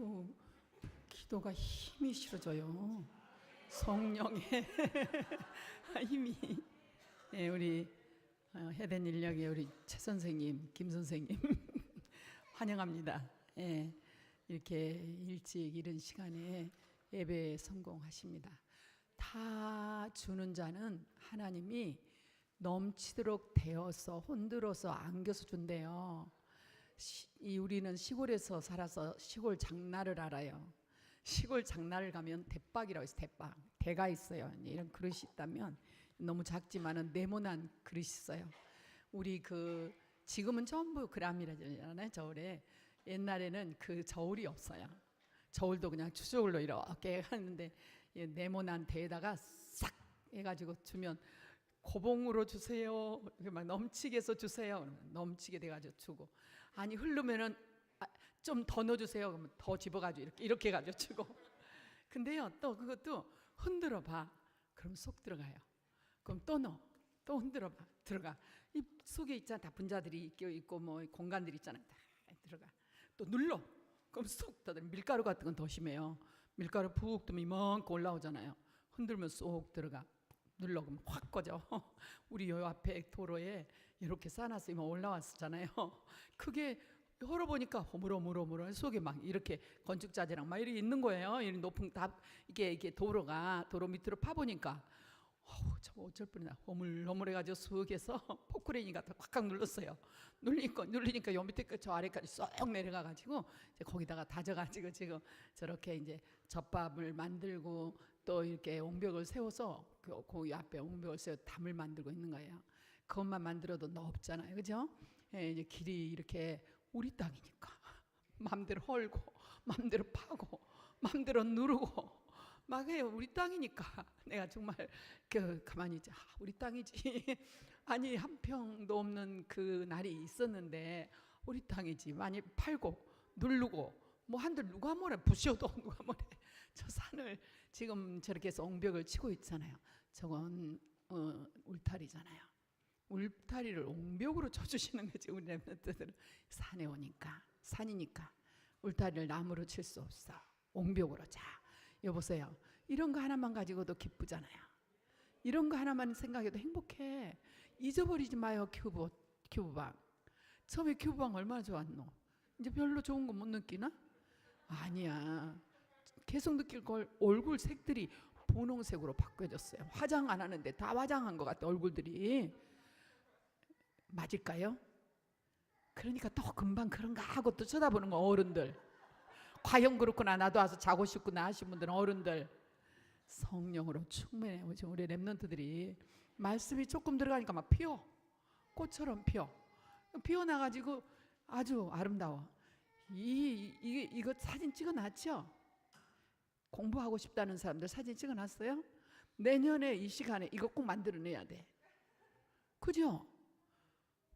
자꾸 기도가 힘이 실어져요. 성령의 힘이. 예, 우리 해된 인력의 우리 최 선생님, 김 선생님 환영합니다. 예, 이렇게 일찍 이른 시간에 예배에 성공하십니다. 다 주는 자는 하나님이 넘치도록 되어서 흔들어서 안겨서 준대요. 우리는 시골에서 살아서 시골 장날을 알아요. 시골 장날을 가면 대박이라고 있어요. 대박. 대가 있어요. 이런 그릇이 있다면 너무 작지만은 네모난 그릇이 있어요. 우리 지금은 전부 그람이라잖아요. 저울에. 옛날에는 그 저울이 없어요. 저울도 그냥 추저울로 이렇게 하는데 네모난 대에다가 싹 해가지고 주면 고봉으로 주세요. 막 넘치게 해서 주세요. 넘치게 돼가지고 주고, 아니 흐르면은 좀 더 넣어주세요. 그러면 더 집어가지고 이렇게 해가지고 주고. 근데요, 또 그것도 흔들어 봐. 그럼 쏙 들어가요. 그럼 또 넣어. 또 흔들어 봐. 들어가. 이 속에 있잖아. 다 분자들이 있고 뭐 공간들이 있잖아요. 다 들어가. 또 눌러. 그럼 쏙 더 들어. 밀가루 같은 건 더 심해요. 밀가루 푹 뜨면 이만큼 올라오잖아요. 흔들면 쏙 들어가. 눌러 그러면 확 꺼져. 우리 요 앞에 도로에 이렇게 쌓아놨으면 올라왔었잖아요. 그게 열어보니까 호물호물 속에 막 이렇게 건축자재랑 막 이렇게 있는 거예요. 이 높은 이게 도로 밑으로 파보니까 저거 어쩔 뻔이나 호물호물해가지고 쑥해서 포크레인이 갖다 꽉꽉 눌렀어요. 눌리니까 요 밑에 저 아래까지 쏙 내려가가지고 이제 거기다가 다져가지고 지금 저렇게 이제 젓밥을 만들고 또 이렇게 옹벽을 세워서 그 앞에 옹벽을 세워 담을 만들고 있는 거예요. 그것만 만들어도 넓잖아요, 그죠? 예, 이제 길이 이렇게 우리 땅이니까 마음대로 헐고 마음대로 파고 마음대로 누르고 막 해요. 우리 땅이니까. 내가 정말 가만히 있지. 우리 땅이지. 아니 한 평도 없는 그 날이 있었는데 우리 땅이지. 많이 팔고 누르고 뭐 한들 누가 뭐래, 부셔도 누가 뭐래. 저 산을 지금 저렇게 해서 옹벽을 치고 있잖아요. 저건 울타리잖아요. 울타리를 옹벽으로 쳐주시는 거지. 우리 랩런트들은 산에 오니까, 산이니까 울타리를 나무로 칠 수 없어. 옹벽으로. 자, 여보세요. 이런 거 하나만 가지고도 기쁘잖아요. 이런 거 하나만 생각해도 행복해. 잊어버리지 마요. 큐브방. 처음에 큐브방 얼마나 좋았노? 이제 별로 좋은 거 못 느끼나? 아니야. 계속 느낄 걸. 얼굴 색들이 분홍색으로 바뀌어졌어요. 화장 안 하는데 다 화장한 것 같아, 얼굴들이. 맞을까요? 그러니까 또 금방 그런가 하고 또 쳐다보는 거, 어른들. 과연 그렇구나, 나도 와서 자고 싶구나 하신 분들은 어른들. 성령으로 충만해. 우리 랩런트들이 말씀이 조금 들어가니까 막 피어. 꽃처럼 피어나가지고 아주 아름다워. 이거 사진 찍어놨죠? 공부하고 싶다는 사람들 사진 찍어놨어요? 내년에 이 시간에 이거 꼭 만들어내야 돼. 그죠?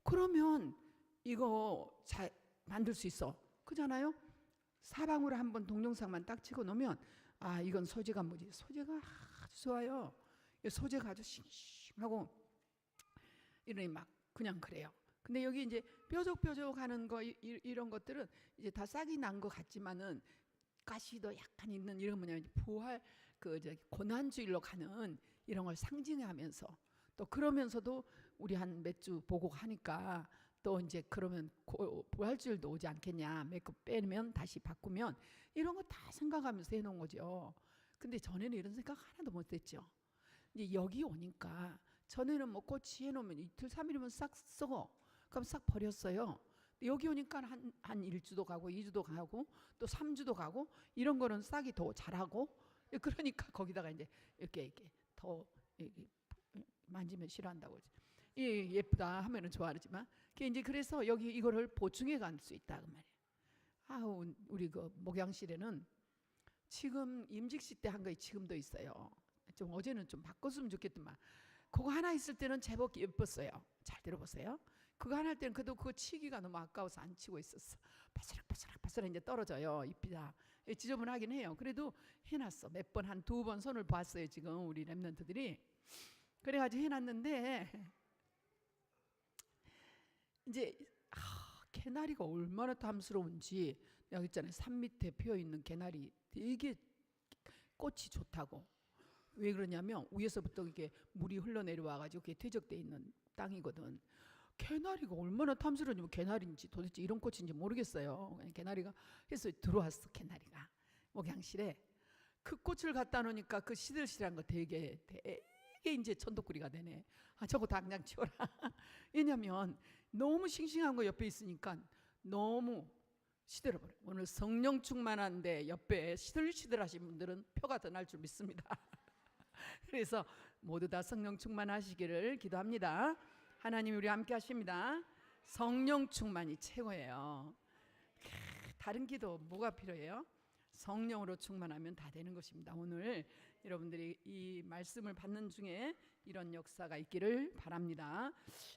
그러면 이거 잘 만들 수 있어. 그잖아요? 사방으로 한번 동영상만 딱 찍어 놓으면 이건 소재가 뭐지? 소재가 아주 좋아요. 소재가 아주 싱싱하고 이러니 막 그냥 그래요. 근데 여기 이제 뾰족뾰족 하는 거 이런 것들은 이제 다 싹이 난 것 같지만은 가시도 약간 있는 이런 뭐냐면 부활 고난주일로 가는 이런 걸 상징하면서 또 그러면서도 우리 한 몇 주 보고 하니까 또 이제 그러면 부활주일도 오지 않겠냐. 메이크업 빼면 다시 바꾸면 이런 거 다 생각하면서 해놓은 거죠. 근데 전에는 이런 생각 하나도 못했죠. 이제 여기 오니까 전에는 뭐 꽃이 해놓으면 이틀 3일이면 싹 썩어. 그럼 싹 버렸어요. 여기 오니까 한 1주도 가고 2주도 가고 또 3주도 가고 이런 거는 싹이 더 잘하고, 그러니까 거기다가 이제 이렇게 더 만지면 싫어한다고. 예쁘다 하면은 좋아하지만 이제 그래서 여기 이거를 보충해 갈 수 있다 그 말이에요. 우리 그 목양실에는 지금 임직시 때 한 거 지금도 있어요. 좀 어제는 좀 바꿨으면 좋겠더만. 그거 하나 있을 때는 제법 예뻤어요. 잘 들어보세요. 그거 하나 할 때는 그거 치기가 너무 아까워서 안 치고 있었어. 바스락 이제 떨어져요. 잎이 다 지저분하긴 해요. 그래도 해놨어. 몇 번, 한 2번 손을 봤어요. 지금 우리 랩런트들이. 그래가지고 해놨는데 이제 개나리가 얼마나 탐스러운지 여기 있잖아요. 산 밑에 피어 있는 개나리 되게 꽃이 좋다고. 왜 그러냐면 위에서부터 이게 물이 흘러내려와 가지고 그게 퇴적돼 있는 땅이거든. 개나리가 얼마나 탐스러우면 개나리인지 도대체 이런 꽃인지 모르겠어요. 개나리가 해서 들어왔어. 개나리가 목양실에 그 꽃을 갖다 놓으니까 그 시들시들한 거 되게 이제 천덕꾸리가 되네. 아, 저거 당장 치워라. 왜냐면 너무 싱싱한 거 옆에 있으니까 너무 시들어버려. 오늘 성령 충만한데 옆에 시들시들하신 분들은 표가 더 날 줄 믿습니다. 그래서 모두 다 성령 충만하시기를 기도합니다. 하나님 우리 함께 하십니다. 성령 충만이 최고예요. 다른 기도 뭐가 필요해요? 성령으로 충만하면 다 되는 것입니다. 오늘 여러분들이 이 말씀을 받는 중에 이런 역사가 있기를 바랍니다.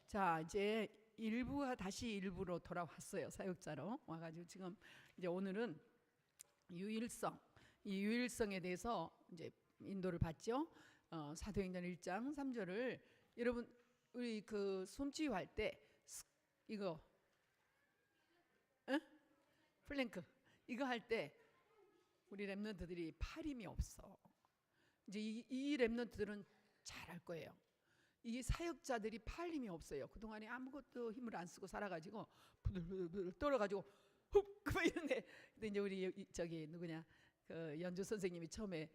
자, 이제 일부가 다시 일부로 돌아왔어요. 사역자로 와가지고 지금 이제 오늘은 유일성, 이 유일성에 대해서 이제 인도를 받죠. 사도행전 1장 3절을 여러분 우리 그 숨치유할 때 이거 플랭크 이거 할 때 우리 랩런트들이 팔 힘이 없어. 이제 이 랩런트들은 잘 알 거예요. 이 사역자들이 팔 힘이 없어요. 그동안에 아무것도 힘을 안 쓰고 살아가지고 부들부들 떨어가지고 훅 이러는데, 근데 이제 우리 저기 누구냐 그 연주 선생님이 처음에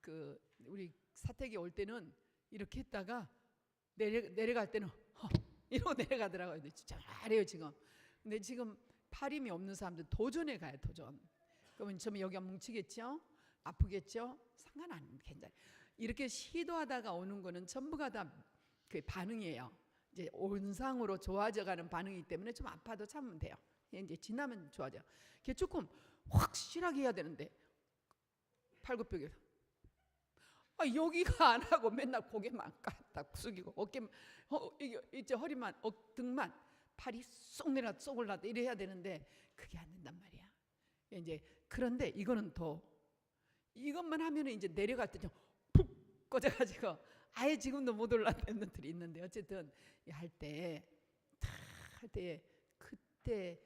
그 우리 사택에 올 때는 이렇게 했다가 내려갈 때는 이러고 내려가더라고요. 근데 진짜 잘해요 지금. 근데 지금 팔 힘이 없는 사람들 도전에 가요. 도전. 그러면 좀 여기가 뭉치겠죠? 아프겠죠? 상관 안 해요. 괜찮아요. 이렇게 시도하다가 오는 거는 전부가 다 그 반응이에요. 이제 온상으로 좋아져가는 반응이기 때문에 좀 아파도 참으면 돼요. 이제 지나면 좋아져. 이게 조금 확실하게 해야 되는데 팔굽혀펴기 여기가 안 하고 맨날 고개만 까딱 숙이고 어깨 이게 이제 허리만 등만 팔이 쏙 내려 쏙 올라다 이래야 되는데 그게 안 된단 말이야. 이제 그런데 이거는 더 이것만 하면은 이제 내려갈 때 좀 푹 꺼져가지고 아예 지금도 못 올라가는 분들이 있는데 어쨌든 할 때 그때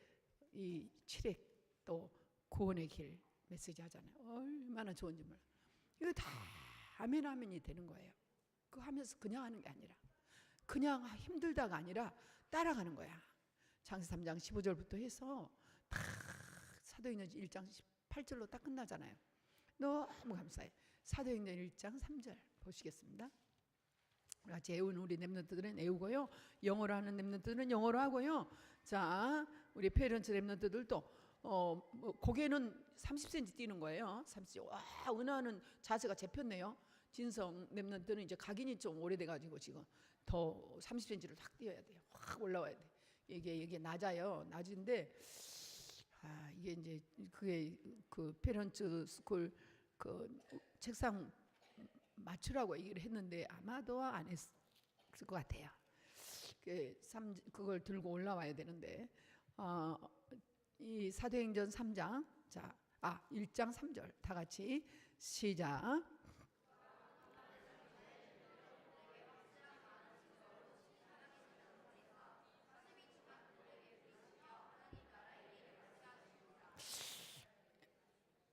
이 칠획 또 구원의 길 메시지 하잖아요. 얼마나 좋은지 몰라. 이거 다 아멘이 되는 거예요. 그거 하면서 그냥 하는 게 아니라 그냥 힘들다가 아니라 따라가는 거야. 창세 3장 15절부터 해서 다 사도행전 1장 18절로 딱 끝나잖아요. 너무 감사해. 사도행전 1장 3절 보시겠습니다. 같이 애운 우리 랩런트들은 애우고요. 영어로 하는 랩런트들은 영어로 하고요. 자, 우리 페런츠 랩런트들도 고개는 30cm 뛰는 거예요. 30cm. 와, 은하는 자세가 잡혔네요. 진성 랩런트는 이제 각인이 좀 오래돼가지고 지금 더 30cm를 확 뛰어야 돼요. 확 올라와야 돼. 이게 낮아요. 낮은데 이게 이제 그게 그 페런츠 스쿨 그 책상 맞추라고 얘기를 했는데 아마도 안 했을 것 같아요. 그걸 들고 올라와야 되는데 이 사도행전 3장 1장 3절 다 같이 시작.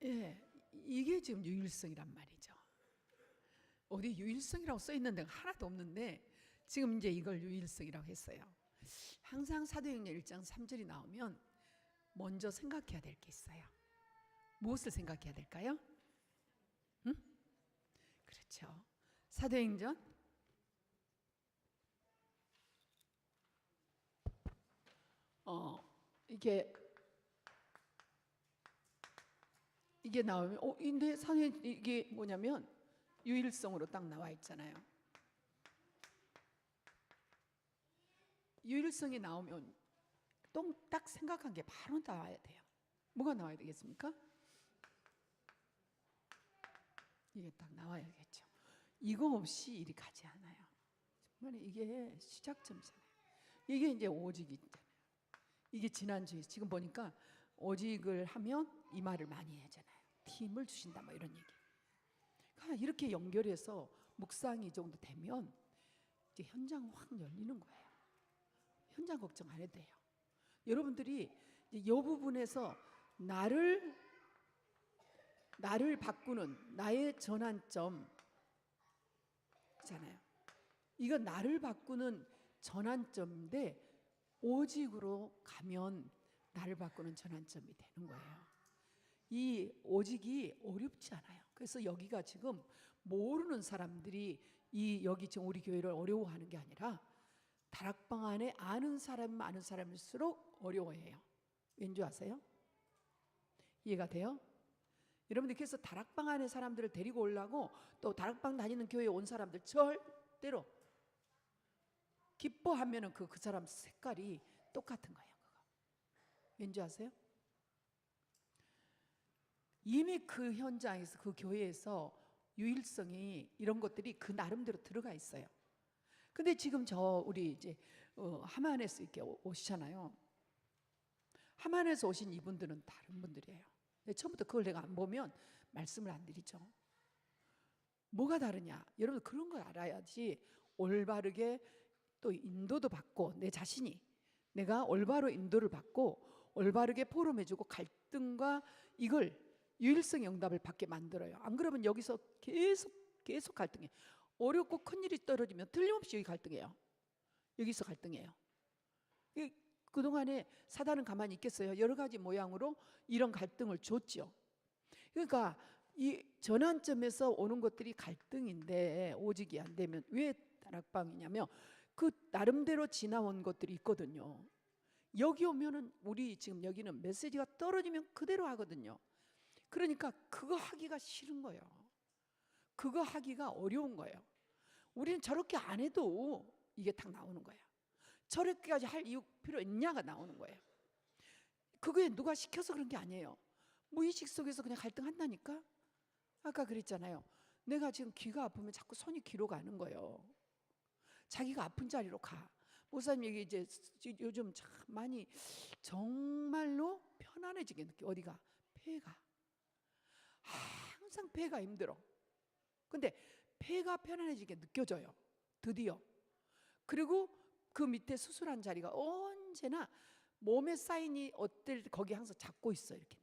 예, 이게 지금 유일성이란 말이죠. 어디 유일성이라고 써 있는 데가 하나도 없는데 지금 이제 이걸 유일성이라고 했어요. 항상 사도행전 1장 3절이 나오면 먼저 생각해야 될 게 있어요. 무엇을 생각해야 될까요? 응? 그렇죠. 사도행전 이게 나오면 근데 사도행전 이게 뭐냐면 유일성으로 딱 나와 있잖아요. 유일성이 나오면 딱 생각한 게 바로 나와야 돼요. 뭐가 나와야 되겠습니까? 이게 딱 나와야겠죠. 이거 없이 일이 가지 않아요. 정말 이게 시작점이잖아요. 이게 이제 오직이잖아요. 이게 지난주에 지금 보니까 오직을 하면 이 말을 많이 하잖아요. 힘을 주신다 뭐 이런 얘기. 그러니까 이렇게 연결해서 묵상이 이 정도 되면 이제 현장 확 열리는 거예요. 현장 걱정 안 해도 돼요. 여러분들이 이 부분에서 나를 바꾸는 나의 전환점 잖아요. 이거 나를 바꾸는 전환점인데 오직으로 가면 나를 바꾸는 전환점이 되는 거예요. 이 오직이 어렵지 않아요. 그래서 여기가 지금 모르는 사람들이 여기 지금 우리 교회를 어려워하는 게 아니라 다락방 안에 아는 사람일수록 어려워해요. 왠지 아세요? 이해가 돼요? 여러분들 그래서 다락방 안에 사람들을 데리고 오려고 또 다락방 다니는 교회에 온 사람들 절대로 기뻐하면은 그 사람 색깔이 똑같은 거예요. 그거. 왠지 아세요? 이미 그 현장에서 그 교회에서 유일성이 이런 것들이 그 나름대로 들어가 있어요. 근데 지금 우리 이제 하만에서 이렇게 오시잖아요. 하만에서 오신 이분들은 다른 분들이에요. 처음부터 그걸 내가 안 보면 말씀을 안 드리죠. 뭐가 다르냐? 여러분 그런 걸 알아야지 올바르게 또 인도도 받고 내 자신이 내가 올바로 인도를 받고 올바르게 포럼해주고 갈등과 이걸 유일성의 응답을 받게 만들어요. 안 그러면 여기서 계속 갈등해. 어렵고 큰일이 떨어지면 틀림없이 여기 갈등해요. 여기서 갈등해요. 그동안에 사단은 가만히 있겠어요? 여러 가지 모양으로 이런 갈등을 줬죠. 그러니까 이 전환점에서 오는 것들이 갈등인데 오직이 안 되면 왜 다락방이냐면 그 나름대로 지나온 것들이 있거든요. 여기 오면은 우리 지금 여기는 메시지가 떨어지면 그대로 하거든요. 그러니까 그거 하기가 싫은 거예요. 그거 하기가 어려운 거예요. 우리는 저렇게 안 해도 이게 딱 나오는 거예요. 저렇게까지 할 이유 필요 있냐가 나오는 거예요. 그거에 누가 시켜서 그런 게 아니에요. 무의식 속에서 그냥 갈등한다니까. 아까 그랬잖아요. 내가 지금 귀가 아프면 자꾸 손이 귀로 가는 거예요. 자기가 아픈 자리로 가. 목사님 여기 이제 요즘 참 많이 정말로 편안해지게 느껴. 어디가? 폐가. 항상 폐가 힘들어. 근데 폐가 편안해지게 느껴져요. 드디어. 그리고 그 밑에 수술한 자리가 언제나 몸에 쌓이니 어떨 거기 항상 잡고 있어. 이렇게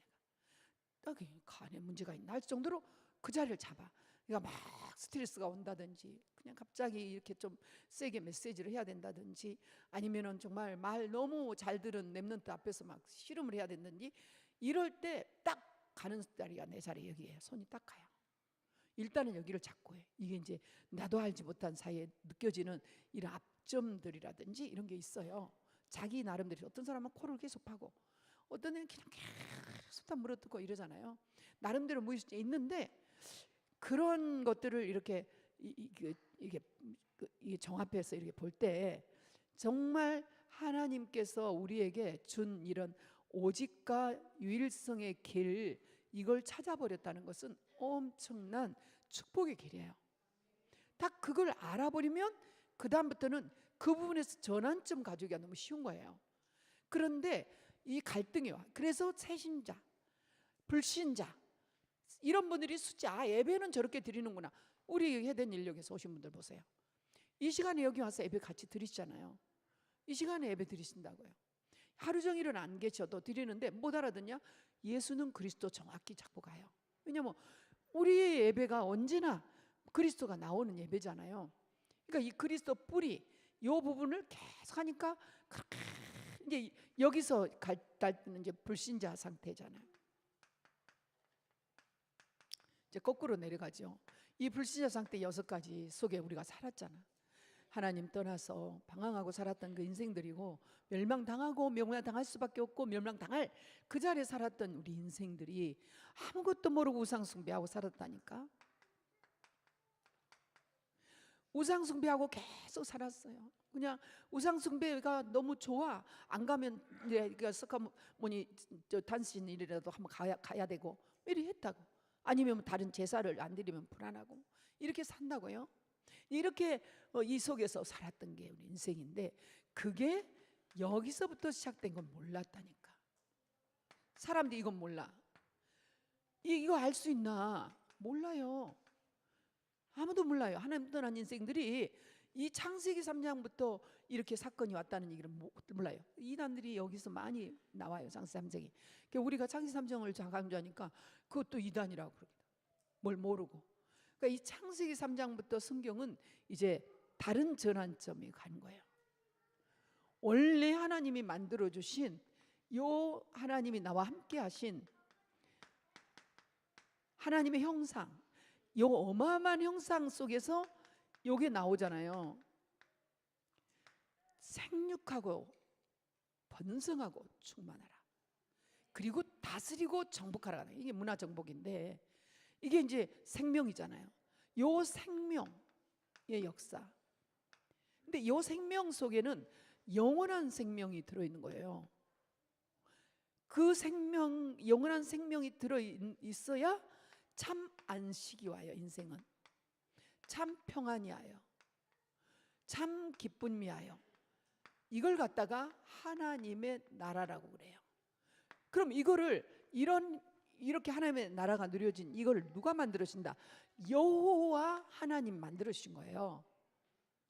내가 딱 간에 문제가 있나 할 정도로 그 자리를 잡아. 그러니까 막 스트레스가 온다든지 그냥 갑자기 이렇게 좀 세게 메시지를 해야 된다든지 아니면은 정말 말 너무 잘 들은 랩런트 앞에서 막 씨름을 해야 된다든지 이럴 때 딱 가는 자리가 내 자리 여기에요. 손이 딱 가요. 일단은 여기를 잡고 해. 이게 이제 나도 알지 못한 사이에 느껴지는 이런 압점들이라든지 이런 게 있어요. 자기 나름대로. 어떤 사람은 코를 계속 파고 어떤 애는 그냥 계속 다 물어뜯고 이러잖아요. 나름대로 무의식에 있는데 그런 것들을 이렇게 이게 정합해서 이렇게 볼 때 정말 하나님께서 우리에게 준 이런 오직과 유일성의 길 이걸 찾아버렸다는 것은 엄청난 축복의 길이에요. 딱 그걸 알아버리면 그 다음부터는 그 부분에서 전환점 가져오기가 너무 쉬운 거예요. 그런데 이 갈등이 와. 그래서 새신자, 불신자 이런 분들이 숫자 예배는 저렇게 드리는구나. 우리 해된 인력에서 오신 분들 보세요. 이 시간에 여기 와서 예배 같이 드리시잖아요. 이 시간에 예배 드리신다고요. 하루 종일은 안 계셔도 드리는데 못 알아듣냐? 예수는 그리스도 정확히 잡고 가요. 왜냐면 우리의 예배가 언제나 그리스도가 나오는 예배잖아요. 그러니까 이 그리스도 뿌리 이 부분을 계속 하니까 이제 여기서 갈 때는 이제 불신자 상태잖아요. 이제 거꾸로 내려가죠. 이 불신자 상태 6가지 속에 우리가 살았잖아. 하나님 떠나서 방황하고 살았던 그 인생들이고 멸망당하고 멸망당할 수밖에 없고 멸망당할 그 자리에 살았던 우리 인생들이 아무것도 모르고 우상숭배하고 살았다니까. 우상숭배하고 계속 살았어요. 그냥 우상숭배가 너무 좋아. 안 가면 이제 서카모니 단신일이라도 한번 가야 되고 이렇게 했다고. 아니면 다른 제사를 안 드리면 불안하고 이렇게 산다고요. 이렇게 이 속에서 살았던 게 우리 인생인데 그게 여기서부터 시작된 건 몰랐다니까. 사람들이 이건 몰라. 이거 알 수 있나? 몰라요. 아무도 몰라요. 하나님 떠난 인생들이 이 창세기 3장부터 이렇게 사건이 왔다는 얘기를 몰라요. 이단들이 여기서 많이 나와요. 창세기 3장이. 우리가 창세기 3장을 강조하니까 그것도 이단이라고 그럽니다. 뭘 모르고. 그러니까 이 창세기 3장부터 성경은 이제 다른 전환점에 가는 거예요. 원래 하나님이 만들어 주신 요 하나님이 나와 함께 하신 하나님의 형상, 요 어마어마한 형상 속에서 요게 나오잖아요. 생육하고 번성하고 충만하라. 그리고 다스리고 정복하라. 이게 문화 정복인데 이게 이제 생명이잖아요. 요 생명의 역사. 근데 요 생명 속에는 영원한 생명이 들어있는 거예요. 그 생명, 영원한 생명이 들어있어야 참 안식이 와요. 인생은 참 평안이 와요. 참 기쁨이 와요. 이걸 갖다가 하나님의 나라라고 그래요. 그럼 이거를 이렇게 하나님의 나라가 누려진 이걸 누가 만들어진다? 여호와 하나님 만들어주신 거예요.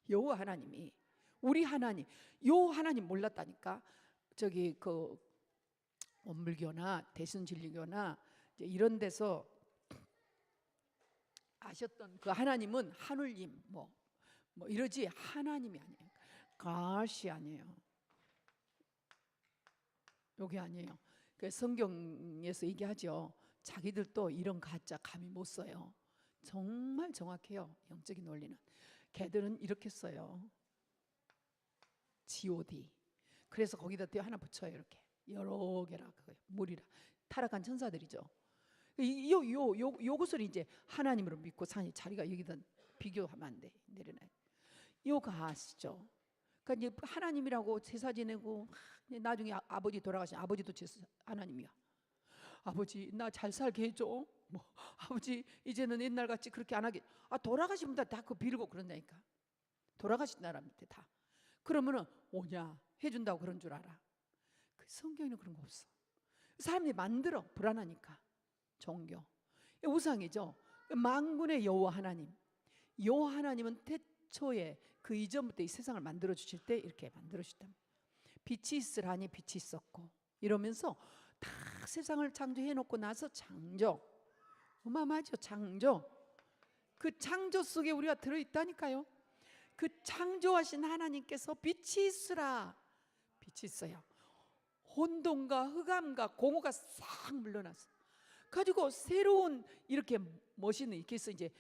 여호와 하나님이. 우리 하나님, 요 하나님 몰랐다니까. 저기 그 원불교나 대승진리교나 이런 데서 아셨던 그 하나님은 하늘님 뭐 이러지 하나님이 아니에요. 가시 아니에요. 여기 아니에요. 그 성경에서 얘기하죠. 자기들도 이런 가짜 감히 못 써요. 정말 정확해요. 영적인 원리는. 걔들은 이렇게 써요. G.O.D. 그래서 거기다 또 하나 붙여요. 이렇게 여러 개라 그거예요. 물이라 타락한 천사들이죠. 요것을 이제 하나님으로 믿고 사니 자리가 여기다 비교하면 안 돼. 내려놔요. 요가 아시죠? 그러니까 이제 하나님이라고 제사 지내고 나중에 아버지 돌아가신 아버지도 하나님이야. 아버지 나 잘 살게 해줘. 뭐 아버지 이제는 옛날 같이 그렇게 안 하게. 돌아가신 분들 다 그 빌고 그런다니까. 돌아가신 사람한테 다. 그러면은 오냐 해준다고 그런 줄 알아. 그 성경에는 그런 거 없어. 사람들이 만들어 불안하니까. 종교 우상이죠. 만군의 여호와 하나님. 여호와 하나님은 태초에 그 이전부터 이 세상을 만들어 주실 때 이렇게 만들어 주셨다. 빛이 있으라니 빛이 있었고 이러면서 다 세상을 창조해 놓고 나서 창조. 어마어마하죠. 창조. 그 창조 속에 우리가 들어 있다니까요. 그 창조하신 하나님께서 빛이 있으라. 빛이 있어요. 혼돈과 흑암과 공허가 싹 물러났어. 가지고 새로운 이렇게 멋있는 이렇게 해서 이제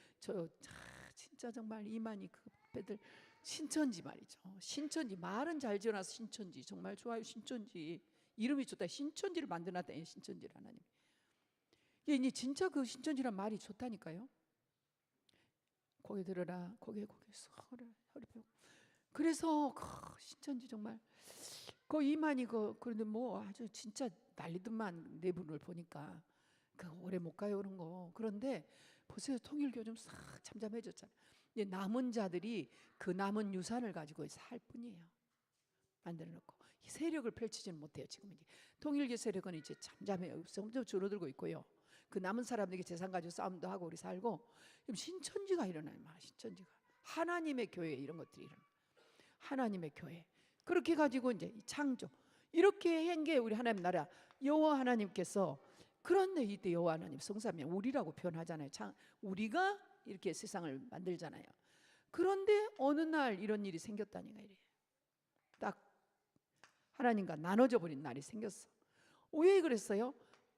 진짜 정말 이만희 그 배들 신천지 말이죠. 신천지 말은 잘 지어놔서 신천지 정말 좋아요. 신천지 이름이 좋다. 신천지를 만들어놨다. 신천지를 하나님. 이게 진짜 그 신천지란 말이 좋다니까요. 고개 들어라. 고개 허리 펴고. 그래서 신천지 정말 그 이만희 그런데 뭐 아주 진짜 난리더만 네 분을 보니까. 오래 못 가요 그런 거. 그런데 보세요. 통일교 좀 싹 잠잠해졌잖아요. 남은 자들이 그 남은 유산을 가지고 살 뿐이에요. 만들어 놓고 세력을 펼치지는 못해요. 지금 이제 통일교 세력은 이제 잠잠해요. 점점 줄어들고 있고요. 그 남은 사람들에게 재산 가지고 싸움도 하고 우리 살고. 신천지가 일어나요. 신천지가 하나님의 교회 이런 것들이 일어나. 하나님의 교회 그렇게 가지고 이제 창조 이렇게 한 게 우리 하나님 나라 여호와 하나님께서. 그런데 이때 여호와 하나님 성삼위 우리라고 표현하잖아요. 우리가 이렇게 세상을 만들잖아요. 그런데 어느 날 이런 일이 생겼다니까. 이래. 딱 하나님과 나눠져 버린 날이 생겼어. 왜 그랬어요?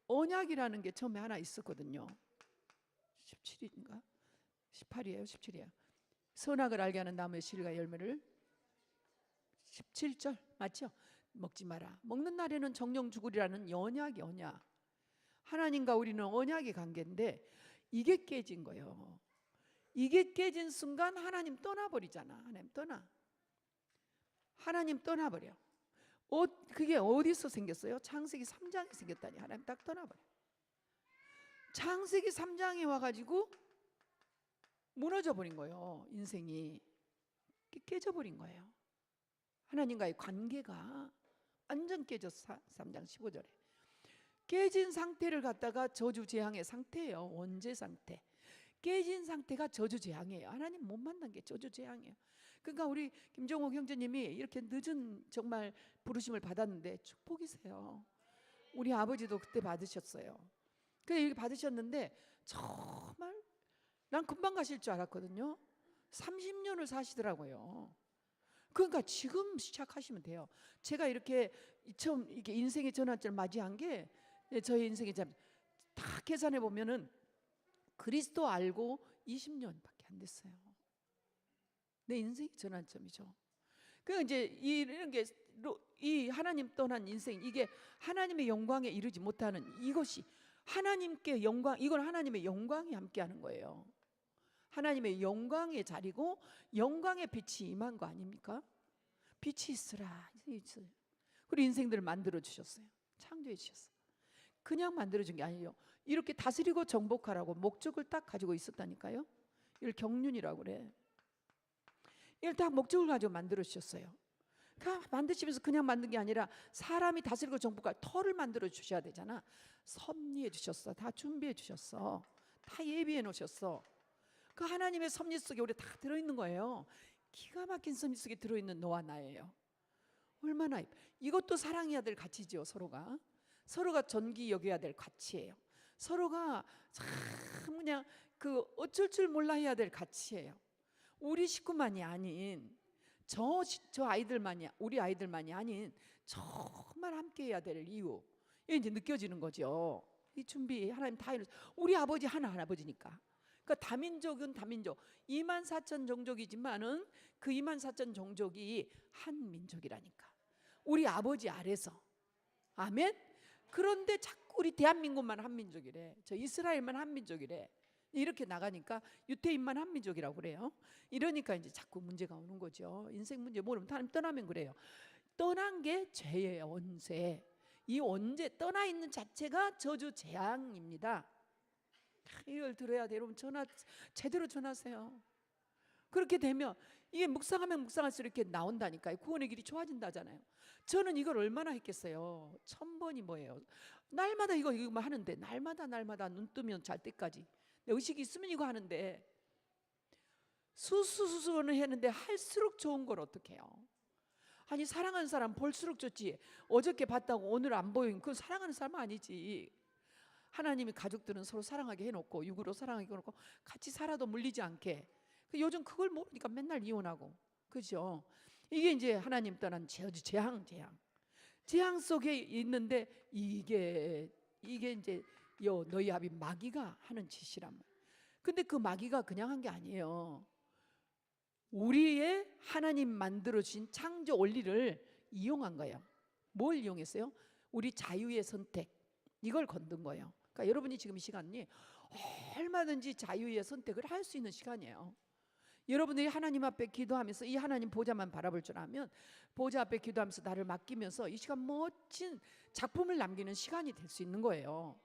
언약이라는 게 처음에 하나 있었거든요. 17인가? 18이에요. 17이에요. 선악을 알게 하는 나무의 실과 열매를 17절 맞죠? 먹지 마라. 먹는 날에는 정령 죽으리라는 언약이 언약. 하나님과 우리는 언약의 관계인데 이게 깨진 거예요. 이게 깨진 순간 하나님 떠나버리잖아. 하나님 떠나. 하나님 떠나버려. 그게 어디서 생겼어요? 창세기 3장에 생겼다니. 하나님 딱 떠나버려. 창세기 3장에 와가지고 무너져 버린 거예요. 인생이 깨져버린 거예요. 하나님과의 관계가 완전 깨졌어. 3장 15절에 깨진 상태를 갖다가 저주재앙의 상태예요. 원죄 상태. 깨진 상태가 저주재앙이에요. 하나님 못 만난 게 저주재앙이에요. 그러니까 우리 김종옥 형제님이 이렇게 늦은 정말 부르심을 받았는데 축복이세요. 우리 아버지도 그때 받으셨어요. 그래 이렇게 받으셨는데 정말 난 금방 가실 줄 알았거든요. 30년을 사시더라고요. 그러니까 지금 시작하시면 돼요. 제가 이렇게 처음 이게 인생의 전환점을 맞이한 게 저희 인생의 다 계산해 보면은 그리스도 알고 20년밖에 안 됐어요. 내 인생의 전환점이죠. 그 이제 이런 게 이 하나님 떠난 인생, 이게 하나님의 영광에 이르지 못하는 이것이 하나님께 영광, 이건 하나님의 영광이 함께하는 거예요. 하나님의 영광의 자리고 영광의 빛이 임한 거 아닙니까? 빛이 있으라. 있어요. 그리고 인생들을 만들어 주셨어요. 창조해 주셨어요. 그냥 만들어 준 게 아니에요. 이렇게 다스리고 정복하라고 목적을 딱 가지고 있었다니까요. 이걸 경륜이라고 그래. 이걸 딱 목적을 가지고 만들어 주셨어요. 그러니까 만드시면서 그냥 만든 게 아니라 사람이 다스리고 정복할 터를 만들어 주셔야 되잖아. 섭리해 주셨어. 다 준비해 주셨어. 다 예비해 놓으셨어. 그 하나님의 섭리 속에 우리 다 들어있는 거예요. 기가 막힌 섭리 속에 들어있는 너와 나예요. 얼마나 이것도 사랑해야 될 가치죠. 서로가 존귀 여겨야 될 가치예요. 서로가 참 그냥 그 어쩔 줄 몰라 해야 될 가치예요. 우리 식구만이 아닌 저 아이들만이, 우리 아이들만이 아닌 정말 함께해야 될 이유, 이게 이제 느껴지는 거죠. 이 준비 하나님 다 해놓으셨어요. 우리 아버지 할아버지니까. 그러니까 다민족은 다민족, 24,000 종족이지만은 그 24,000 종족이 한 민족이라니까. 우리 아버지 아래서. 아멘. 그런데 자꾸 우리 대한민국만 한 민족이래. 저 이스라엘만 한 민족이래. 이렇게 나가니까 유태인만 한 민족이라고 그래요. 이러니까 이제 자꾸 문제가 오는 거죠. 인생 문제 모르면 하나님 떠나면 그래요. 떠난 게 죄예요. 원죄. 이 원죄 떠나 있는 자체가 저주 재앙입니다. 이걸 들어야 돼요. 여러분 제대로 전하세요. 그렇게 되면 이게 묵상하면 묵상할수록 이렇게 나온다니까요. 구원의 길이 좋아진다잖아요. 저는 이걸 얼마나 했겠어요. 1000번이 뭐예요. 날마다 이거 하는데 날마다 눈 뜨면 잘 때까지 의식이 있으면 이거 하는데 수수수수는 했는데 할수록 좋은 걸 어떻게 해요? 아니 사랑하는 사람 볼수록 좋지. 어저께 봤다고 오늘 안 보이면 그건 사랑하는 사람 아니지. 하나님이 가족들은 서로 사랑하게 해놓고 육으로 사랑하게 해놓고 같이 살아도 물리지 않게. 요즘 그걸 모르니까 맨날 이혼하고. 그죠? 이게 이제 하나님 떠난 재앙 속에 있는데 이게 이제 너희 아비 마귀가 하는 짓이란 말이에요. 근데 그 마귀가 그냥 한 게 아니에요. 우리의 하나님 만들어주신 창조 원리를 이용한 거예요. 뭘 이용했어요? 우리 자유의 선택, 이걸 건든 거예요. 그러니까 여러분이 지금 이 시간이 얼마든지 자유의 선택을 할 수 있는 시간이에요. 여러분들이 하나님 앞에 기도하면서 이 하나님 보좌만 바라볼 줄 알면 보좌 앞에 기도하면서 나를 맡기면서 이 시간 멋진 작품을 남기는 시간이 될 수 있는 거예요.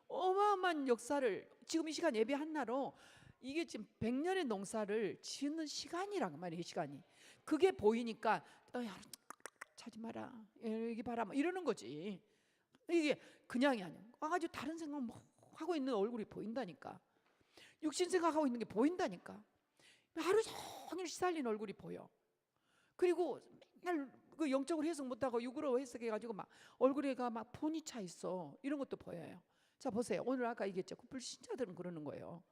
어마어마한 역사를 지금 이 시간 예배 하나로 이게 지금 100년의 농사를 짓는 시간이란 말이에요. 이 시간이 그게 보이니까 야, 자지 마라 여기 봐라 이러는 거지. 이게 그냥이 아니야. 아주 다른 생각 뭐 하고 있는 얼굴이 보인다니까. 육신 생각하고 있는 게 보인다니까. 하루 종일 시달린 얼굴이 보여. 그리고 맨날 그 영적으로 해석 못하고 육으로 해석해가지고 막 얼굴에가 막 폰이 차 있어. 이런 것도 보여요. 자 보세요. 오늘 아까 얘기했죠. 불신자들은 그러는 거예요.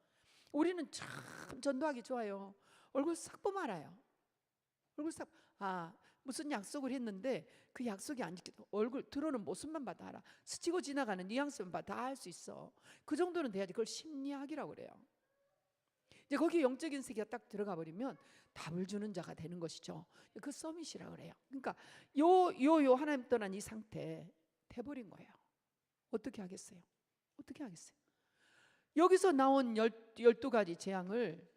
우리는 참 전도하기 좋아요. 얼굴 싹 보면 알아요. 얼굴 싹 무슨 약속을 했는데 그 약속이 안 지켜도 얼굴 들어오는 모습만 봐도 알아. 스치고 지나가는 뉘앙스만 봐도 다 알 수 있어. 그 정도는 돼야지. 그걸 심리학이라고 그래요. 이제 거기에 영적인 세계가 딱 들어가 버리면 답을 주는 자가 되는 것이죠. 그 서밋이라고 그래요. 그러니까 요 하나님 떠난 이 상태 돼버린 거예요. 어떻게 하겠어요? 어떻게 하겠어요? 여기서 나온 12가지 재앙을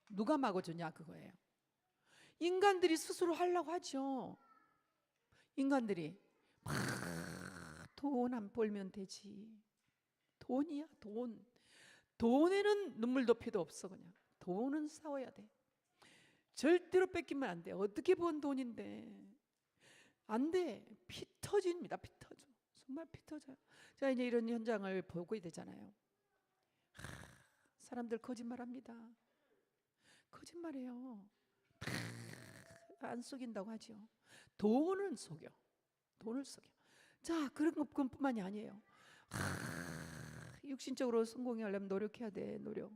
누가 막아주냐 그거예요. 인간들이 스스로 하려고 하죠. 인간들이 돈 안 벌면 되지. 돈이야 돈. 돈에는 눈물도 피도 없어. 그냥 돈은 싸워야 돼. 절대로 뺏기면 안 돼. 어떻게 번 돈인데 안 돼. 피 터집니다. 피 터져. 정말 피 터져요. 자 이제 이런 현장을 보고 되잖아요. 사람들 거짓말합니다. 거짓말해요. 안 속인다고 하죠. 돈은 속여. 돈을 속여. 자, 그런 것뿐만이 아니에요. 육신적으로 성공하려면 노력해야 돼. 노력.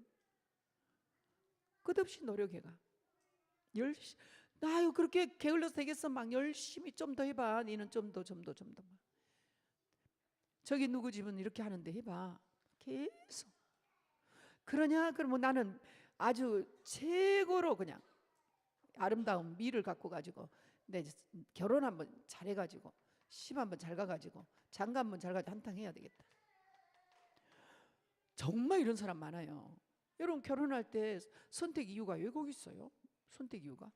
끝없이 노력해가. 나요 그렇게 게을러서 되겠어. 막 열심히 좀 더 해봐. 니는 좀 더. 저기 누구 집은 이렇게 하는데 해봐. 계속. 그러냐? 그러면 나는 아주 최고로 그냥 아름다운 미를 갖고 가지고 내 결혼 한번 잘해가지고 시집 한번 잘 가가지고 장가 한번 잘 가지고 한탕 해야 되겠다. 정말 이런 사람 많아요. 여러분 결혼할 때 선택 이유가 왜 거기 있어요? 선택 이유가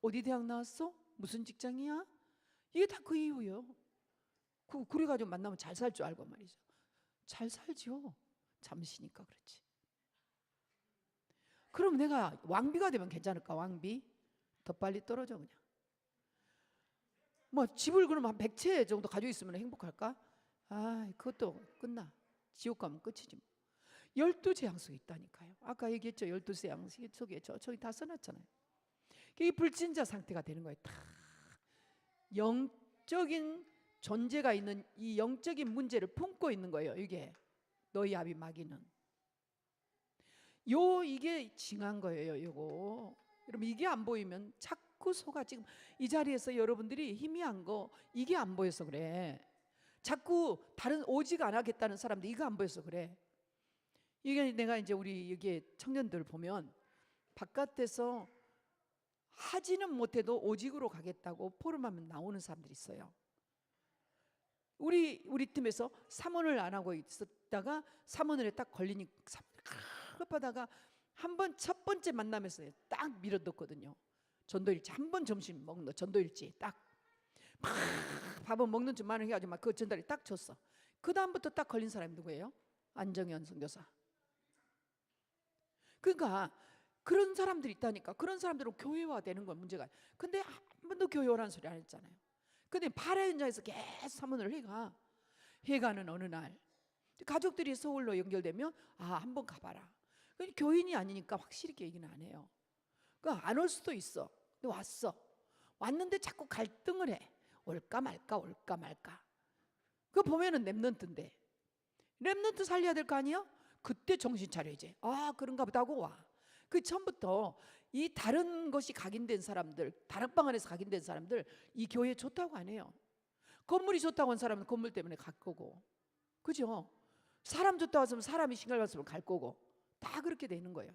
어디 대학 나왔어? 무슨 직장이야? 이게 다 그 이유예요. 그래가지고 만나면 잘 살 줄 알고 말이죠. 잘 살지요. 잠시니까 그렇지. 그럼 내가 왕비가 되면 괜찮을까? 왕비? 더 빨리 떨어져 그냥. 뭐 집을 그럼 한 100채 정도 가지고 있으면 행복할까? 아, 그것도 끝나. 지옥 가면 끝이지 뭐. 12제 양속이 있다니까요. 아까 얘기했죠. 12세 양식 속에 저기 다 써놨잖아요. 이게 불진자 상태가 되는 거예요. 다 영적인 존재가 있는 이 영적인 문제를 품고 있는 거예요. 이게 너희 아비 마귀는 이게 징한 거예요. 요거 여러분 이게 안 보이면 자꾸 속아. 지금 이 자리에서 여러분들이 희미한 거 이게 안 보여서 그래. 자꾸 다른 오직 안 하겠다는 사람들 이거 안 보여서 그래. 이게 내가 이제 우리 여기 청년들 보면 바깥에서 하지는 못해도 오직으로 가겠다고 포럼하면 나오는 사람들이 있어요. 우리 팀에서 사모를 안 하고 있었다가 사모늘에 딱 걸리니 급하다가 한 번 첫 번째 만남에서 딱 밀어넣거든요. 전도일지 한 번 점심 먹는 전도일지 딱 밥은 먹는 줄만 해가지고 막 그 전달이 딱 줬어. 그 다음부터 딱 걸린 사람이 누구예요? 안정현 선교사. 그러니까 그런 사람들이 있다니까. 그런 사람들은 교회화 되는 건 문제가. 근데 한 번도 교회화라는 소리 안 했잖아요. 근데 발해 현장에서 계속 사문을 해가는 어느 날 가족들이 서울로 연결되면 한번 가봐라. 교인이 아니니까 확실히 얘기는 안 해요. 그러니까 안 올 수도 있어. 근데 왔는데 자꾸 갈등을 해. 올까 말까. 그거 보면은 랩넌트인데 랩넌트 살려야 될 거 아니야? 그때 정신 차려야지. 그런가 보다 하고 와. 그 처음부터 이 다른 것이 각인된 사람들, 다락방 안에서 각인된 사람들 이 교회 좋다고 안 해요. 건물이 좋다고 한 사람은 건물 때문에 갈 거고, 그죠? 사람 좋다고 했으면 사람이 신경받으면 갈 거고, 다 그렇게 되는 거예요.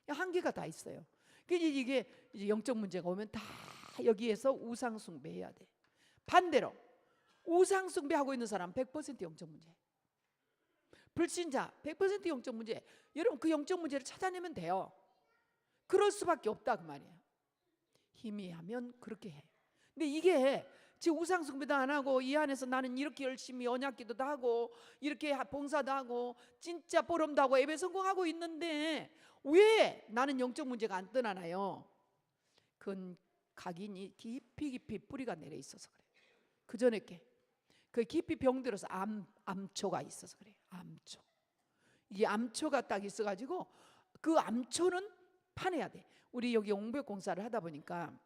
한계가 다 있어요. 이게 이제 영적 문제가 오면 다 여기에서 우상 숭배해야 돼. 반대로 우상 숭배하고 있는 사람 100% 영적 문제. 불신자 100% 영적 문제. 여러분 그 영적 문제를 찾아내면 돼요. 그럴 수밖에 없다 그 말이에요. 희미하면 그렇게 해. 근데 이게 지금 우상 숭배도 안 하고 이 안에서 나는 이렇게 열심히 언약기도도 하고 이렇게 봉사도 하고 진짜 보름도 하고 예배 성공하고 있는데 왜 나는 영적 문제가 안 떠나나요? 그건 각인이 깊이 뿌리가 내려 있어서 그래요. 그 전에 그 깊이 병들어서 암초가 있어서 그래요. 암초. 이게 암초가 딱 있어가지고 그 암초는 파내야 돼. 우리 여기 옹벽 공사를 하다 보니까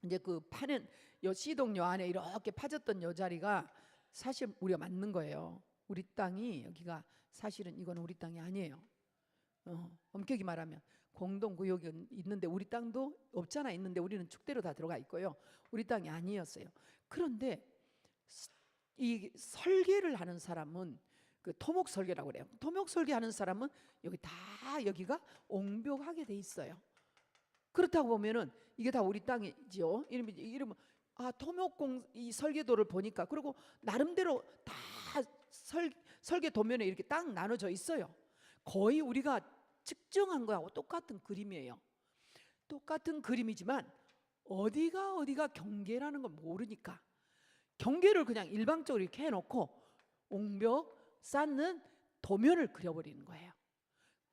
이제 그 파는 요 시동요 안에 이렇게 파졌던 요 자리가 사실 우리가 맞는 거예요. 우리 땅이 여기가 사실은 이건 우리 땅이 아니에요. 엄격히 말하면 공동구역이 있는데 우리 땅도 없잖아. 있는데 우리는 축대로 다 들어가 있고요. 우리 땅이 아니었어요. 그런데 이 설계를 하는 사람은 그 토목 설계라고 그래요. 토목 설계하는 사람은 여기가 옹벽하게 돼 있어요. 그렇다고 보면은 이게 다 우리 땅이죠. 이러면 토목공 이 설계도를 보니까 그리고 나름대로 다 설계 도면에 이렇게 딱 나눠져 있어요. 거의 우리가 측정한 거하고 똑같은 그림이에요. 똑같은 그림이지만 어디가 경계라는 걸 모르니까 경계를 그냥 일방적으로 이렇게 해놓고 옹벽 쌓는 도면을 그려버리는 거예요.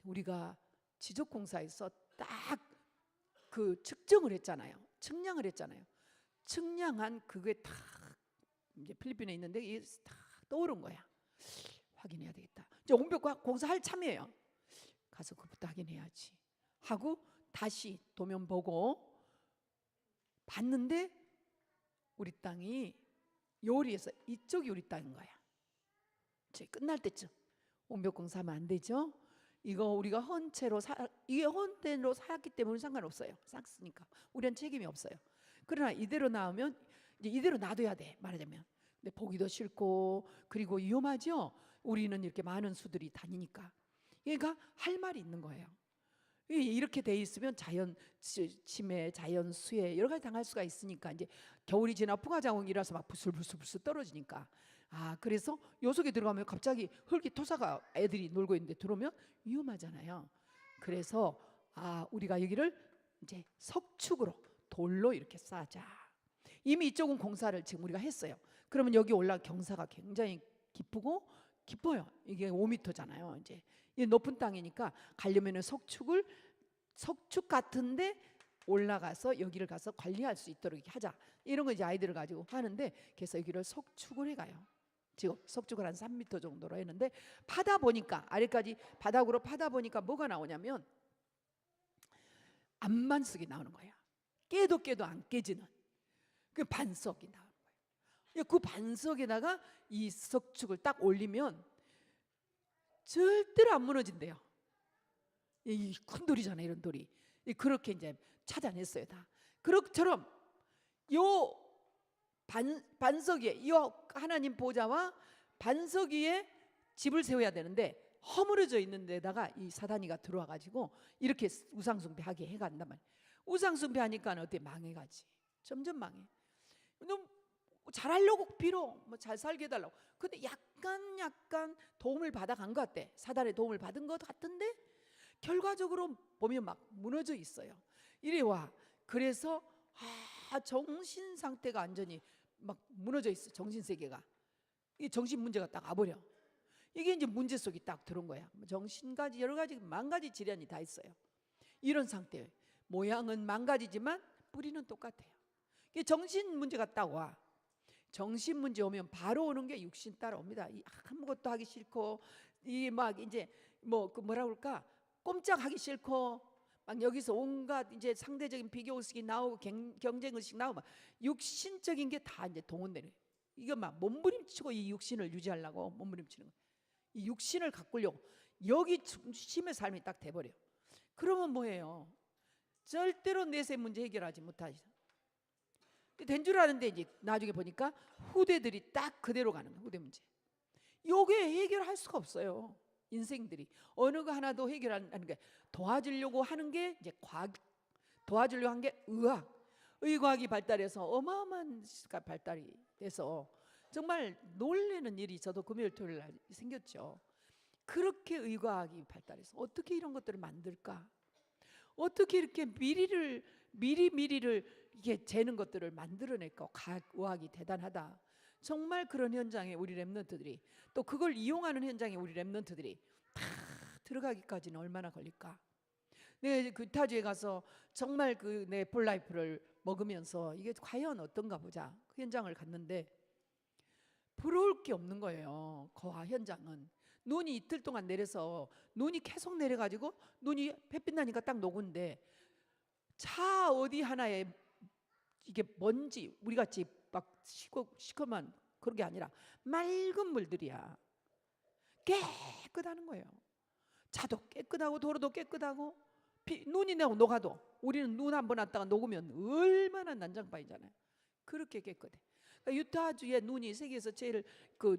우리가 지적공사에서 딱 그 측정을 했잖아요. 측량을 했잖아요. 측량한 그게 다 이제 필리핀에 있는데 이게 다 떠오른 거야. 확인해야 되겠다. 이제 옹벽 공사할 참이에요. 가서 그것부터 확인해야지 하고 다시 도면 보고 봤는데 우리 땅이 요리에서 이쪽이 우리 땅인 거야. 이제 끝날 때쯤 옹벽공사하면 안 되죠. 이거 우리가 이게 헌채로 살았기 때문에 상관없어요. 싹쓰니까 우리는 책임이 없어요. 그러나 이대로 나오면 이제 이대로 놔둬야 돼, 말하자면. 근데 보기도 싫고 그리고 위험하죠. 우리는 이렇게 많은 수들이 다니니까. 그러니까 할 말이 있는 거예요. 이렇게 돼 있으면 자연 침해, 자연 수해 여러 가지 당할 수가 있으니까 이제 겨울이 지나 풍화자원이라서 막 부슬부슬 떨어지니까. 그래서 요 속에 들어가면 갑자기 흙이 토사가 애들이 놀고 있는데 들어오면 위험하잖아요. 그래서 우리가 여기를 이제 석축으로 돌로 이렇게 쌓자. 이미 이쪽은 공사를 지금 우리가 했어요. 그러면 여기 올라 경사가 굉장히 깊어요. 이게 5m잖아요. 이제 이 높은 땅이니까 가려면은 석축 같은데 올라가서 여기를 가서 관리할 수 있도록 이렇게 하자. 이런 거 이제 아이들을 가지고 하는데, 그래서 여기를 석축을 해가요. 지금 석축을 한 3m 정도로 했는데 파다 보니까 아래까지 바닥으로 파다 보니까 뭐가 나오냐면 안반석이 나오는 거야. 깨도 안 깨지는 그 반석이 나오는 거예요. 그 반석에다가 이 석축을 딱 올리면 절대로 안 무너진대요. 이 큰 돌이잖아요, 이런 돌이. 그렇게 이제 찾아냈어요, 다. 그렇처럼 요 반석 위에, 이 하나님 보좌와 반석 위에 집을 세워야 되는데 허물어져 있는 데다가 이 사단이가 들어와 가지고 이렇게 우상숭배하게 해간단 말이에요. 우상숭배하니까 어떻게 망해가지. 점점 망해. 너무 잘하려고 빌어, 뭐 잘 살게 해달라고. 근데 약간 도움을 받아간 것 같대. 사단의 도움을 받은 것 같은데 결과적으로 보면 막 무너져 있어요. 이리 와. 그래서 정신 상태가 완전히 막 무너져 있어. 정신 세계가. 이 정신 문제가 딱 와버려. 이게 이제 문제 속에 딱 들어온 거야. 정신까지 여러 가지 망가지 질환이 다 있어요. 이런 상태예요. 모양은 망가지지만 뿌리는 똑같아요. 이게 정신 문제가 딱 와. 정신 문제 오면 바로 오는 게 육신 따라옵니다. 아무것도 하기 싫고, 이 막 이제 뭐라 그럴까, 꼼짝하기 싫고, 막 여기서 온갖 이제 상대적인 비교 의식이 나오고 경쟁 의식 나오고 막 육신적인 게 다 이제 동원되는. 이거 막 몸부림치고 이 육신을 유지하려고 몸부림치는 거예요. 이 육신을 가꾸려고 여기 중심의 삶이 딱 돼버려. 그러면 뭐예요? 절대로 내세 문제 해결하지 못하지. 된 줄 아는데 이제 나중에 보니까 후대들이 딱 그대로 가는 거야. 후대 문제. 요게 해결할 수가 없어요. 인생들이 어느 거 하나도 해결하는 게, 도와주려고 하는 게 이제 과학, 도와주려고 한 게 의학, 의과학이 발달해서 어마어마한 발달이 돼서 정말 놀라는 일이 저도 금요일 토요일 날 생겼죠. 그렇게 의과학이 발달해서 어떻게 이런 것들을 만들까? 어떻게 이렇게 미리를 이게 재는 것들을 만들어낼까? 과학이 대단하다. 정말 그런 현장에 우리 렘넌트들이, 또 그걸 이용하는 현장에 우리 렘넌트들이 다 들어가기까지는 얼마나 걸릴까? 내가 그 타주에 가서 정말 그 내 폴라이프를 먹으면서 이게 과연 어떤가 보자. 그 현장을 갔는데 부러울 게 없는 거예요. 그 현장은 눈이 이틀 동안 내려서 눈이 계속 내려가지고 눈이 햇빛 나니까 딱 녹은데, 차 어디 하나에 이게 먼지 우리 같이 막 시커먼 그런 게 아니라 맑은 물들이야. 깨끗하는 거예요. 차도 깨끗하고 도로도 깨끗하고 눈이 녹아도, 우리는 눈 한 번 왔다가 녹으면 얼마나 난장판이잖아요. 그렇게 깨끗해. 그러니까 유타주의 눈이 세계에서 제일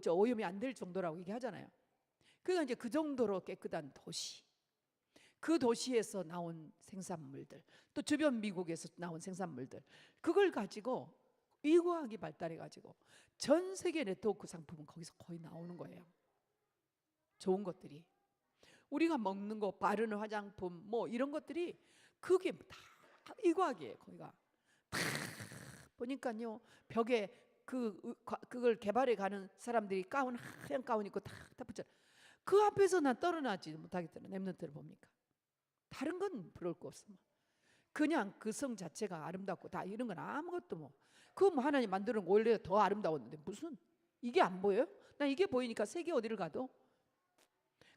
오염이 안 될 정도라고 얘기하잖아요. 그러니까 이제 그 정도로 깨끗한 도시, 그 도시에서 나온 생산물들, 또 주변 미국에서 나온 생산물들, 그걸 가지고 의과학이 발달해 가지고 전 세계 네트워크 상품은 거기서 거의 나오는 거예요. 좋은 것들이 우리가 먹는 거, 바르는 화장품 뭐 이런 것들이 그게 다 의과학이에요. 거기가 다 보니까요, 벽에 그걸 개발해 가는 사람들이 하얀 가운 입고 다 붙여. 그 앞에서 난 떨어나지 못하겠더라. 렘넌트를 봅니까? 다른 건 부러울 거 없어. 그냥 그 성 자체가 아름답고 다 이런 건 아무것도 그거 하나님 만드는 거 원래 더 아름다웠는데 무슨 이게 안 보여요? 난 이게 보이니까 세계 어디를 가도.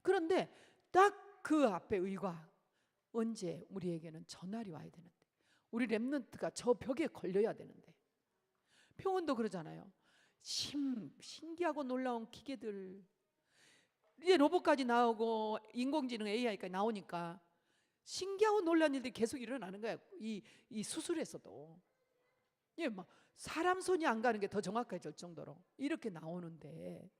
그런데 딱 그 앞에 의과, 언제 우리에게는 전날이 와야 되는데 우리 렘넌트가 저 벽에 걸려야 되는데. 병원도 그러잖아요. 신기하고 놀라운 기계들, 이제 로봇까지 나오고 인공지능 AI까지 나오니까 신기하고 놀라운 일들이 계속 일어나는 거예요. 이 수술에서도. 예, 막 사람 손이 안 가는 게 더 정확해질 정도로 이렇게 나오는데,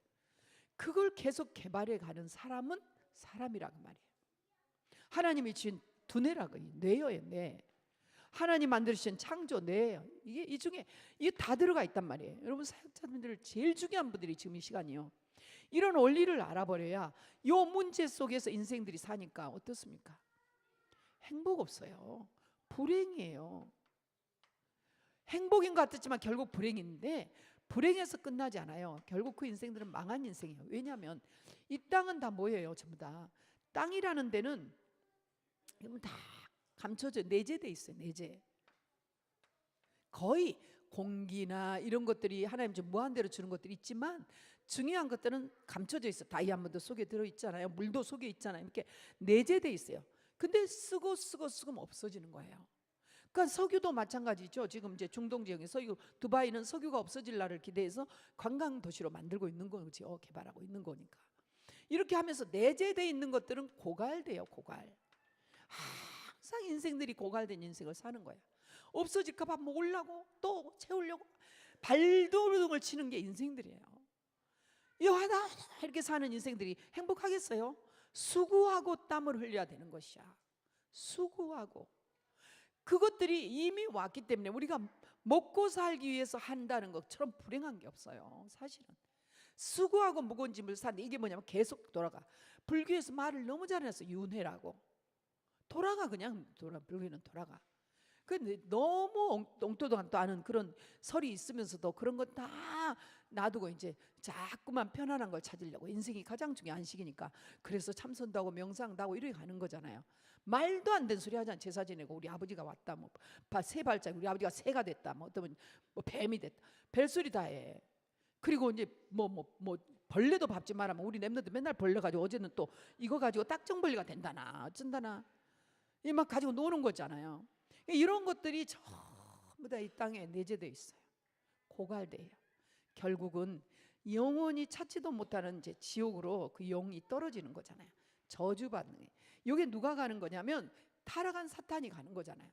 그걸 계속 개발해 가는 사람은 사람이라고 말이에요. 하나님이 주신 두뇌라고, 뇌예요, 뇌. 하나님 만드신 창조 뇌예요. 이게 이 중에 이게 다 들어가 있단 말이에요. 여러분, 사역자분들 제일 중요한 분들이 지금 이 시간이요. 이런 원리를 알아버려야 요 문제 속에서 인생들이 사니까 어떻습니까? 행복 없어요. 불행이에요. 행복인 것 같았지만 결국 불행인데, 불행해서 끝나지 않아요. 결국 그 인생들은 망한 인생이에요. 왜냐하면 이 땅은 다 뭐예요? 전부 다 땅이라는 데는 다 감춰져, 내재돼 있어요. 내재. 거의 공기나 이런 것들이 하나님 좀 무한대로 주는 것들이 있지만, 중요한 것들은 감춰져 있어. 다이아몬드 속에 들어 있잖아요. 물도 속에 있잖아요. 이렇게 내재돼 있어요. 근데 쓰고 없어지는 거예요. 그러니까 석유도 마찬가지죠. 지금 이제 중동 지역에 석유, 두바이는 석유가 없어질 날을 기대해서 관광 도시로 만들고 있는 거죠. 개발하고 있는 거니까. 이렇게 하면서 내재돼 있는 것들은 고갈돼요. 고갈. 항상 인생들이 고갈된 인생을 사는 거야. 없어질까 봐 모으려고 또 채우려고 발돋움을 치는 게 인생들이에요. 하나 이렇게 사는 인생들이 행복하겠어요? 수고하고 땀을 흘려야 되는 것이야. 수고하고. 그것들이 이미 왔기 때문에 우리가 먹고 살기 위해서 한다는 것처럼 불행한 게 없어요. 사실은 수고하고 무거운 짐을 사는데, 이게 뭐냐면 계속 돌아가. 불교에서 말을 너무 잘해서 윤회라고. 돌아가, 그냥 불교는 돌아가. 근데 너무 엉뚱한 또 아는 그런 설이 있으면서도 그런 건 다 놔두고 이제 자꾸만 편안한 걸 찾으려고. 인생이 가장 중요한 안식이니까. 그래서 참선도 하고 명상도 하고 이렇게 가는 거잖아요. 말도 안 되는 소리 하잖아. 제사 지내고 우리 아버지가 왔다, 뭐 새 발자국, 우리 아버지가 새가 됐다, 뭐 어떤 뭐 뱀이 됐다, 별소리 다 해. 그리고 이제 뭐 벌레도 밟지 말라면, 우리 랩너들 맨날 벌레 가지고, 어제는 또 이거 가지고 딱정벌레가 된다나 어쩐다나 이 막 가지고 노는 거잖아요. 이런 것들이 전부 다 이 땅에 내재되어 있어요. 고갈돼요. 결국은 영원히 찾지도 못하는 이제 지옥으로 그 영이 떨어지는 거잖아요. 저주받는 게. 여기 누가 가는 거냐면 타락한 사탄이 가는 거잖아요.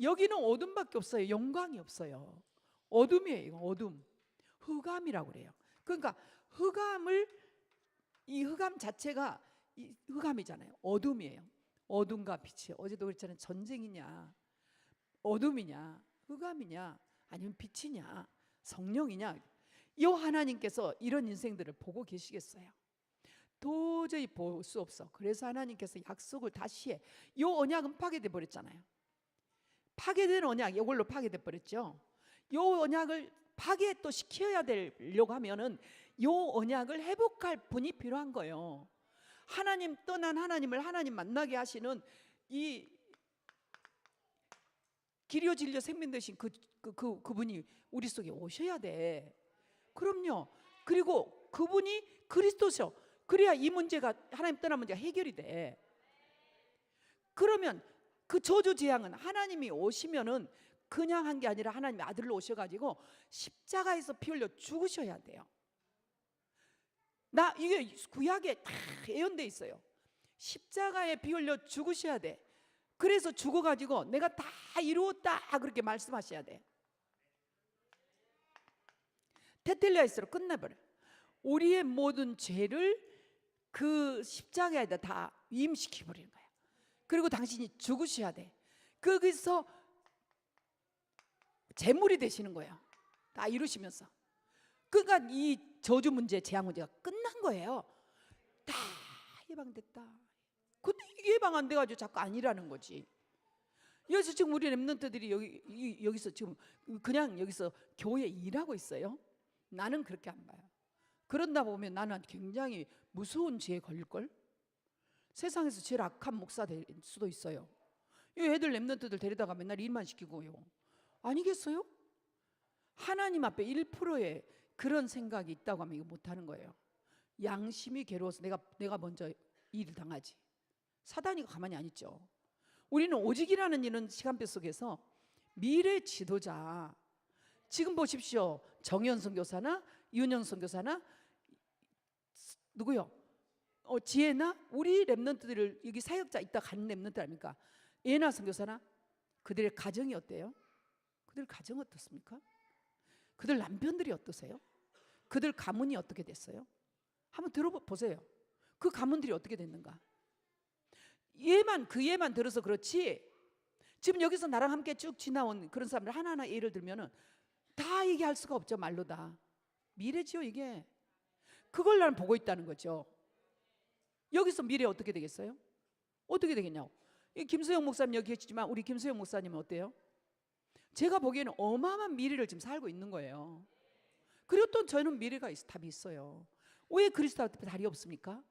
여기는 어둠밖에 없어요. 영광이 없어요. 어둠이에요. 이거 어둠. 흑암이라고 그래요. 그러니까 이 흑암 자체가 이 흑암이잖아요. 어둠이에요. 어둠과 빛이. 어제도 그랬잖아요. 전쟁이냐, 어둠이냐, 흑암이냐, 아니면 빛이냐, 성령이냐. 이 하나님께서 이런 인생들을 보고 계시겠어요? 도저히 볼 수 없어. 그래서 하나님께서 약속을 다시 해. 이 언약은 파괴돼 버렸잖아요. 파괴된 언약, 이걸로 파괴돼 버렸죠. 이 언약을 파괴 또 시켜야 되려고 하면은 이 언약을 회복할 분이 필요한 거예요. 하나님 떠난 하나님을 하나님 만나게 하시는 이 길이요 진리요 생명 되신 그분이 우리 속에 오셔야 돼. 그럼요. 그리고 그분이 그리스도셔. 그래야 이 문제가, 하나님 떠난 문제가 해결이 돼. 그러면 그 저주 재앙은 하나님이 오시면은 그냥 한 게 아니라 하나님의 아들로 오셔가지고 십자가에서 피 흘려 죽으셔야 돼요. 이게 구약에 다 예언돼 있어요. 십자가에 피 흘려 죽으셔야 돼. 그래서 죽어가지고 내가 다 이루었다 그렇게 말씀하셔야 돼. 테텔레스로 끝내버려. 우리의 모든 죄를 그 십자가에다 다 위임시켜버리는 거야. 그리고 당신이 죽으셔야 돼. 거기서 제물이 되시는 거예요. 다 이루시면서. 그러니까 이 저주 문제, 재앙 문제가 끝난 거예요. 다 예방됐다. 근데 이게 예방 안 돼가지고 자꾸 아니라는 거지. 여기서 지금 우리 랩런트들이 여기서 지금 그냥 여기서 교회 일하고 있어요. 나는 그렇게 안 봐요. 그런다 보면 나는 굉장히 무서운 죄에 걸릴걸. 세상에서 제일 악한 목사 될 수도 있어요. 이 애들 랩런트들 데리다가 맨날 일만 시키고요. 아니겠어요? 하나님 앞에 1%의 그런 생각이 있다고 하면 이거 못하는 거예요. 양심이 괴로워서 내가 먼저 일을 당하지. 사단이 가만히 안 있죠. 우리는 오직이라는 일은 시간표 속에서 미래 지도자. 지금 보십시오. 정현 선교사나 윤영 선교사나 누구요? 지혜나 우리 렘넌트들을 여기 사역자 있다 가는 렘넌트 아닙니까? 예나 선교사나 그들의 가정이 어때요? 그들 가정 어떻습니까? 그들 남편들이 어떠세요? 그들 가문이 어떻게 됐어요? 한번 들어보세요. 그 가문들이 어떻게 됐는가? 그 예만 들어서 그렇지 지금 여기서 나랑 함께 쭉 지나온 그런 사람들 하나하나 예를 들면은 다 얘기할 수가 없죠. 말로 다. 미래지요 이게. 그걸 나는 보고 있다는 거죠. 여기서 미래 어떻게 되겠어요? 어떻게 되겠냐고. 김수영 목사님 여기 계시지만 우리 김수영 목사님은 어때요? 제가 보기에는 어마어마한 미래를 지금 살고 있는 거예요. 그리고 또 저는 미래가 답이 있어요. 왜 그리스도 앞에 답이 없습니까?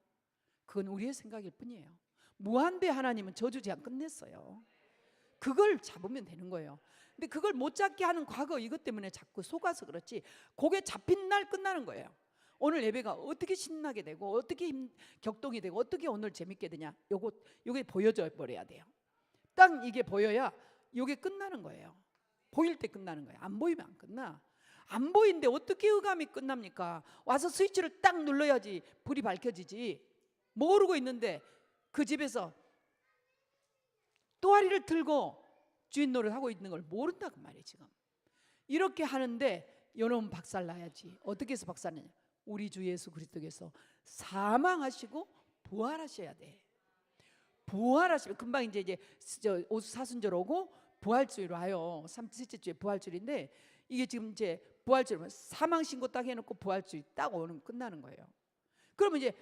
그건 우리의 생각일 뿐이에요. 무한대 하나님은 저주제한 끝냈어요. 그걸 잡으면 되는 거예요. 근데 그걸 못 잡게 하는 과거 이것 때문에 자꾸 속아서 그렇지 그게 잡힌 날 끝나는 거예요. 오늘 예배가 어떻게 신나게 되고 어떻게 격동이 되고 어떻게 오늘 재밌게 되냐 요게 보여져 버려야 돼요. 딱 이게 보여야 요게 끝나는 거예요. 보일 때 끝나는 거예요. 안 보이면 안 끝나. 안 보이는데 어떻게 의감이 끝납니까? 와서 스위치를 딱 눌러야지 불이 밝혀지지. 모르고 있는데 그 집에서 또아리를 들고 주인 노릇하고 있는 걸 모른다고 말이에요. 지금 이렇게 하는데 여러분 박살나야지. 어떻게 해서 박살나냐? 우리 주 예수 그리스도께서 사망하시고 부활하셔야 돼. 부활하시면 금방 이제 오수사순절 오고 부활주의로 와요. 3째 주에 부활주일인데 이게 지금 이제 부활주일 사망 신고 딱 해놓고 부활주일 딱 오는 끝나는 거예요. 그러면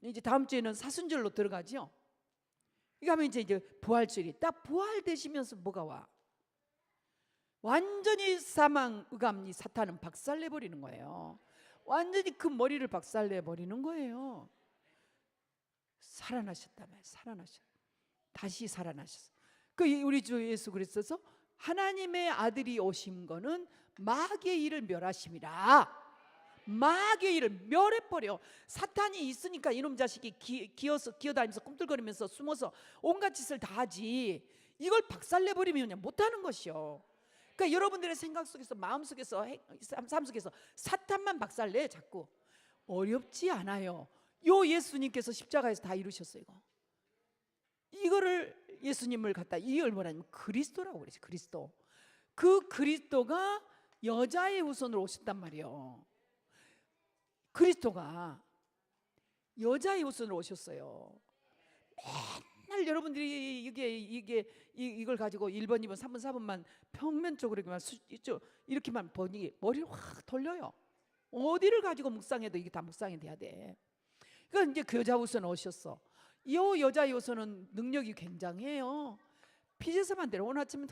이제 다음 주에는 사순절로 들어가죠. 이거 하면 이제 부활주일이 딱 부활되시면서 뭐가 와? 완전히 사망 의감 이 사탄은 박살내 버리는 거예요. 완전히 그 머리를 박살내 버리는 거예요. 살아나셨다면 다시 살아나셨어. 그 우리 주 예수 그리스도서 하나님의 아들이 오신 거는 마귀의 일을 멸하심이라. 마귀의 일을 멸해버려. 사탄이 있으니까 이놈 자식이 기어다니면서 꿈틀거리면서 숨어서 온갖 짓을 다 하지. 이걸 박살내버리면 그냥 못하는 것이요. 그러니까 여러분들의 생각 속에서 마음 속에서 삶 속에서 사탄만 박살내. 자꾸 어렵지 않아요. 요 예수님께서 십자가에서 다 이루셨어요. 이거를 예수님을 갖다 이 얼마냐면 그리스도라고 그러지. 그리스도. 그 그리스도가 여자의 후손으로 오셨단 말이에요. 그리스도가 여자의 후손으로 오셨어요. 맨날 여러분들이 이걸 가지고 1번, 2번, 3번, 4번만 평면적으로 이렇게만 보니 머리를 확 돌려요. 어디를 가지고 묵상해도 이게 다 묵상이 돼야 돼. 그러니까 이제 그 여자 후손 오셨어. 이 여자 후손은 능력이 굉장해요. 피제사만 데려 오늘 아침에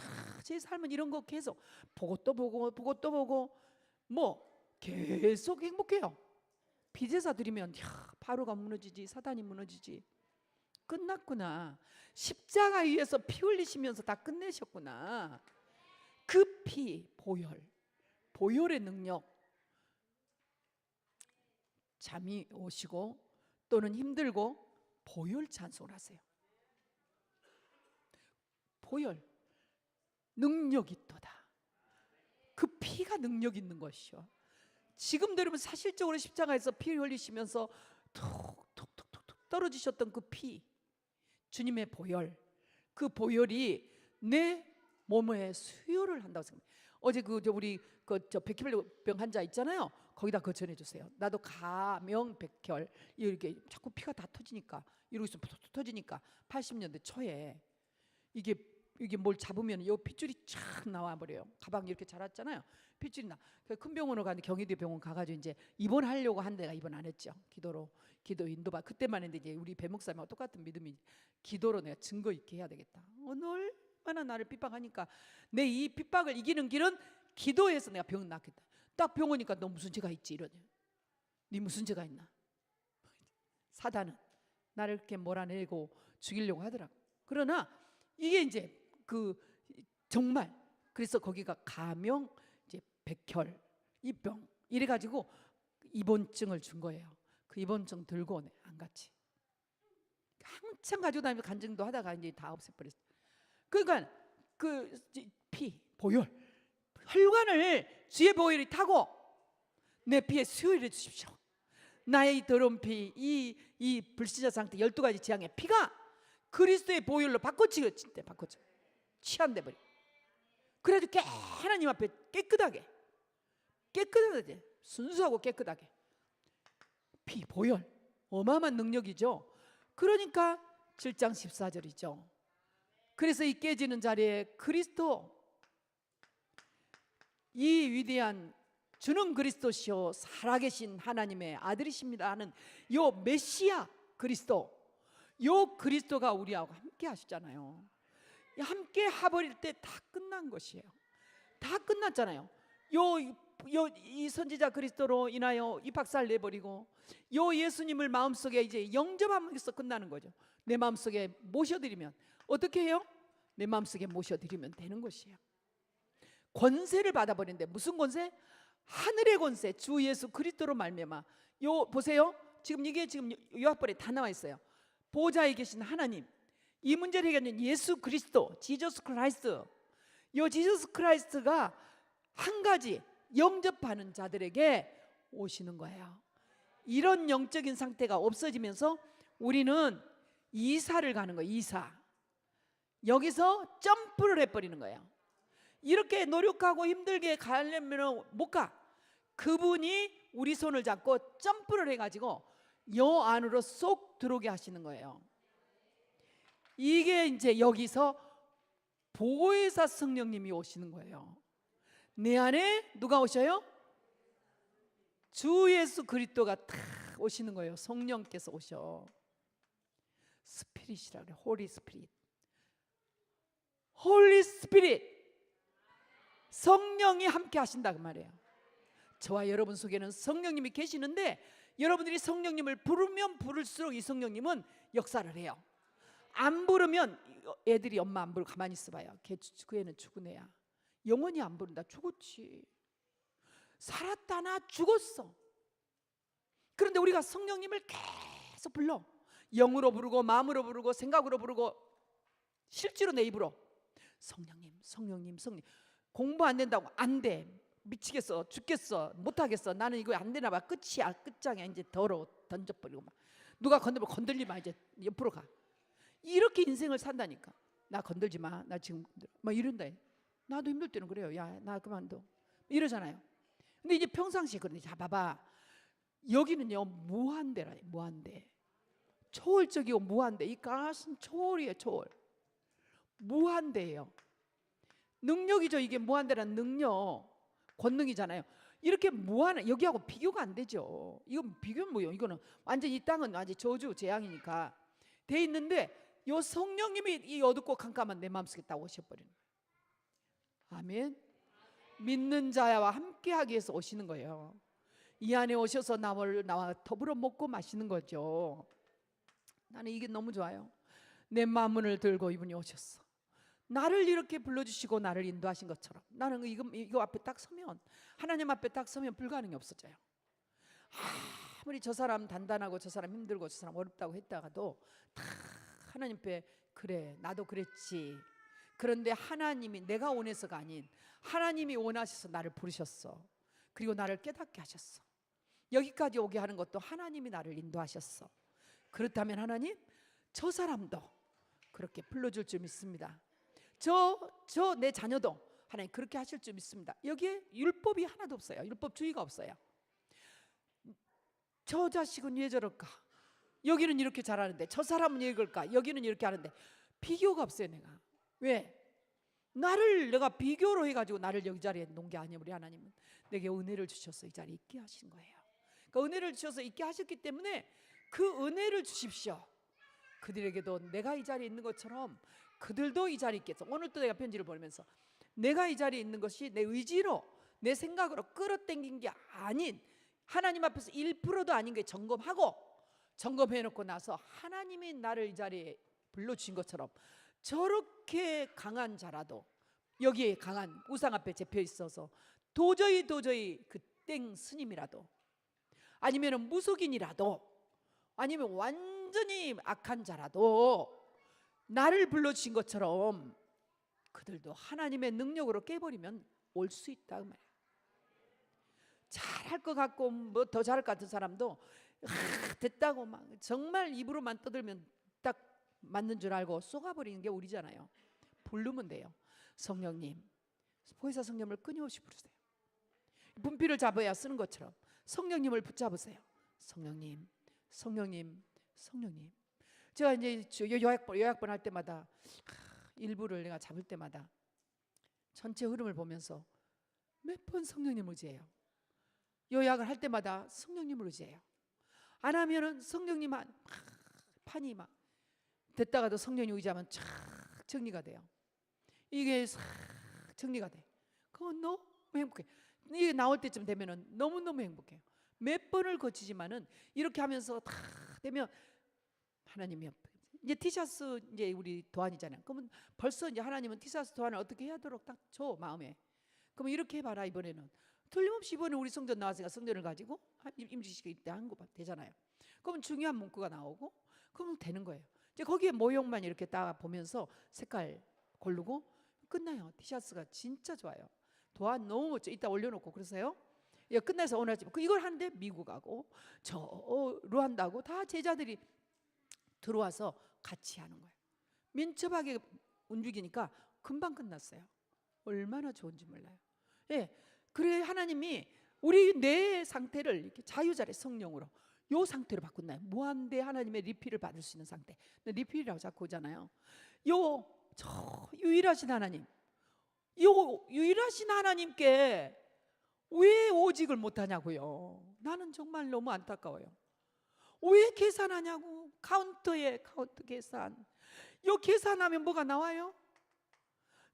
제 삶은 이런 거 계속 보고 또 보고 뭐 계속 행복해요. 피제사 드리면 바로가 무너지지, 사단이 무너지지. 끝났구나. 십자가 위에서 피 흘리시면서 다 끝내셨구나. 그 피 보혈의 능력. 잠이 오시고 또는 힘들고 보혈 찬송을 하세요. 보혈 능력이 있도다. 그 피가 능력 있는 것이요. 지금도 여러분 사실적으로 십자가에서 피 흘리시면서 톡톡톡톡 떨어지셨던 그 피, 주님의 보혈, 그 보혈이 내 몸에 수혈을 한다고 생각해요. 어제 우리 백혈병 환자 있잖아요. 거기다 그거 전해주세요. 나도 가명백혈 이렇게 자꾸 피가 다 터지니까 이러고 있으면 툭툭 터지니까 80년대 초에 이게 뭘 잡으면 요 핏줄이 쫙 나와 버려요. 가방 이렇게 자랐잖아요. 핏줄이 나. 큰 병원으로 가는데 경희대 병원 가가지고 이제 입원하려고 한 데가 입원 안 했죠. 기도 인도받. 그때만 했는데 이제 우리 배 목사님하고 똑같은 믿음이 기도로 내가 증거 있게 해야 되겠다. 얼마나 나를 핍박하니까 내 이 핍박을 이기는 길은 기도해서 내가 병 낫겠다. 딱 병 오니까 너 무슨 죄가 있지 이러냐. 네 무슨 죄가 있나? 사단은 나를 이렇게 몰아내고 죽이려고 하더라고. 그러나 이게 이제 정말 그래서 거기가 가명 이제 백혈 입병 이래 가지고 입원증을 준 거예요. 그 입원증 들고 오네 안 갔지. 한참 가지고 다니면서 간증도 하다가 이제 다 없애버렸어. 그러니까 그 보혈, 혈관을 주의 보혈이 타고 내 피에 수혈해 주십시오. 나의 이 더러운 피, 이 불신자 상태 12가지 재앙의 피가 그리스도의 보혈로 바꿔치워진대. 바꿔쳐 취한돼 버려. 그래도 하나님 앞에 깨끗하게 순수하고 깨끗하게 피, 보혈 어마어마한 능력이죠. 그러니까 7장 14절이죠. 그래서 이 깨지는 자리에 그리스도, 이 위대한 주는 그리스도시요 살아계신 하나님의 아들이십니다 하는 요 메시아 그리스도, 요 그리스도가 우리하고 함께 하시잖아요. 함께 해버릴 때 다 끝난 것이에요. 다 끝났잖아요. 이 선지자 그리스도로 인하여 이 박살 내버리고 요 예수님을 마음속에 이제 영접하면서 끝나는 거죠. 내 마음속에 모셔드리면 어떻게 해요? 내 마음속에 모셔드리면 되는 것이에요. 권세를 받아버리는데 무슨 권세? 하늘의 권세, 주 예수 그리스도로 말미암아. 요 보세요. 지금 이게 지금 요약본에 다 나와 있어요. 보좌에 계신 하나님, 이 문제를 해결하는 예수 그리스도, 지저스 크라이스트. 요 지저스 크라이스트가 한 가지 영접하는 자들에게 오시는 거예요. 이런 영적인 상태가 없어지면서 우리는 이사를 가는 거예요. 이사. 여기서 점프를 해버리는 거예요. 이렇게 노력하고 힘들게 가려면 못 가. 그분이 우리 손을 잡고 점프를 해가지고 요 안으로 쏙 들어오게 하시는 거예요. 이게 이제 여기서 보혜사 성령님이 오시는 거예요. 내 안에 누가 오셔요? 주 예수 그리스도가 탁 오시는 거예요. 성령께서 오셔. 스피릿이라 그래. 홀리 스피릿. 홀리 스피릿. 성령이 함께 하신다 그 말이에요. 저와 여러분 속에는 성령님이 계시는데 여러분들이 성령님을 부르면 부를수록 이 성령님은 역사를 해요. 안 부르면 애들이 엄마 안 부르고 가만히 있어봐요. 그 애는 죽은 애야. 영원히 안 부른다. 죽었지. 살았다나 죽었어. 그런데 우리가 성령님을 계속 불러. 영으로 부르고 마음으로 부르고 생각으로 부르고 실제로 내 입으로 성령님, 성령님, 성령. 공부 안 된다고 안 돼. 미치겠어, 죽겠어, 못하겠어. 나는 이거 안 되나 봐. 끝이야, 끝장이야. 이제 더러워 던져버리고 막. 누가 건들면 건들지 마. 이제 옆으로 가. 이렇게 인생을 산다니까. 나 건들지 마. 나 지금 막 이런다. 나도 힘들 때는 그래요. 야, 나 그만둬. 이러잖아요. 근데 이제 평상시에 그런데 자 봐봐. 여기는요 무한대라. 무한대. 초월적이고 무한대. 이 가슴 초월이에요. 초월. 무한대예요. 능력이죠. 이게 무한대란 능력. 권능이잖아요. 이렇게 무한, 여기하고 비교가 안 되죠. 이건 비교는 뭐예요? 이거는 완전 이 땅은 아직 저주 재앙이니까 돼 있는데 요 성령님이 이 어둡고 캄캄한 내 마음속에 딱 오셔버리는 거예요. 아멘. 믿는 자와 함께하기 위해서 오시는 거예요. 이 안에 오셔서 나와 더불어 먹고 마시는 거죠. 나는 이게 너무 좋아요. 내 마음을 들고 이분이 오셨어. 나를 이렇게 불러주시고 나를 인도하신 것처럼 나는 이거 앞에 딱 서면, 하나님 앞에 딱 서면 불가능이 없어져요. 아무리 저 사람 단단하고 저 사람 힘들고 저 사람 어렵다고 했다가도 다 하나님 앞에 그래 나도 그랬지. 그런데 하나님이 내가 원해서가 아닌 하나님이 원하셔서 나를 부르셨어. 그리고 나를 깨닫게 하셨어. 여기까지 오게 하는 것도 하나님이 나를 인도하셨어. 그렇다면 하나님 저 사람도 그렇게 불러줄 줄 믿습니다. 저 내 자녀도 하나님 그렇게 하실 줄 믿습니다. 여기에 율법이 하나도 없어요. 율법주의가 없어요. 저 자식은 왜 저럴까? 여기는 이렇게 잘하는데 저 사람은 왜 그럴까? 여기는 이렇게 하는데 비교가 없어요. 내가 왜? 내가 비교로 해가지고 나를 여기 자리에 놓은 게 아니에요. 우리 하나님은 내게 은혜를 주셔서 이 자리에 있게 하신 거예요. 그 은혜를 주셔서 있게 하셨기 때문에 그 은혜를 주십시오. 그들에게도 내가 이 자리에 있는 것처럼 그들도 이 자리에 있겠어. 오늘도 내가 편지를 보내면서 내가 이 자리에 있는 것이 내 의지로 내 생각으로 끌어당긴 게 아닌 하나님 앞에서 1%도 아닌 게 점검해놓고 나서 하나님이 나를 이 자리에 불러주신 것처럼 저렇게 강한 자라도 여기에 강한 우상 앞에 잡혀 있어서 도저히 그 땡 스님이라도 아니면 무속인이라도 아니면 완전히 악한 자라도 나를 불러주신 것처럼 그들도 하나님의 능력으로 깨버리면 올 수 있다 그 말이에요. 잘할 것 같고 뭐 더 잘할 것 같은 사람도 됐다고 막 정말 입으로만 떠들면 딱 맞는 줄 알고 쏘가버리는 게 우리잖아요. 부르면 돼요. 성령님, 보혜사 성령을 끊임없이 부르세요. 분필을 잡아야 쓰는 것처럼 성령님을 붙잡으세요. 성령님, 성령님, 성령님. 제가 이제 요약본 할 때마다 일부를 내가 잡을 때마다 전체 흐름을 보면서 몇 번 성령님 의지해요. 요약을 할 때마다 성령님을 의지해요. 안 하면은 성령님 판이 막 됐다가도 성령님 의지하면 쫙 정리가 돼요. 이게 싹 정리가 돼. 그건 너무 행복해. 이게 나올 때쯤 되면은 너무너무 행복해요. 몇 번을 거치지만은 이렇게 하면서 다 되면 하나님이 이제 티셔츠 이제 우리 도안이잖아요. 그러면 벌써 이제 하나님은 티셔츠 도안을 어떻게 해야 하도록 딱 줘 마음에. 그러면 이렇게 해봐라 이번에는. 틀림없이 이번에 우리 성전 나왔으니까 성전을 가지고 임시식 이때 한 거 되잖아요. 그러면 중요한 문구가 나오고 그러면 되는 거예요. 이제 거기에 모형만 이렇게 딱 보면서 색깔 고르고 끝나요. 티셔츠가 진짜 좋아요. 도안 너무 멋져. 이따 올려놓고 그러세요. 예, 끝나서 오늘 아침 이걸 하는데 미국 하고 저 루안다고 다 제자들이 들어와서 같이 하는 거예요. 민첩하게 움직이니까 금방 끝났어요. 얼마나 좋은지 몰라요. 예, 그래 하나님이 우리 뇌 상태를 이렇게 자유자재 성령으로 요 상태로 바꾼나요. 무한대 하나님의 리필을 받을 수 있는 상태. 리필이라고 자꾸 오잖아요. 저 유일하신 하나님, 요 유일하신 하나님께 왜 오직을 못하냐고요. 나는 정말 너무 안타까워요. 왜 계산하냐고. 카운터 계산. 요 계산하면 뭐가 나와요?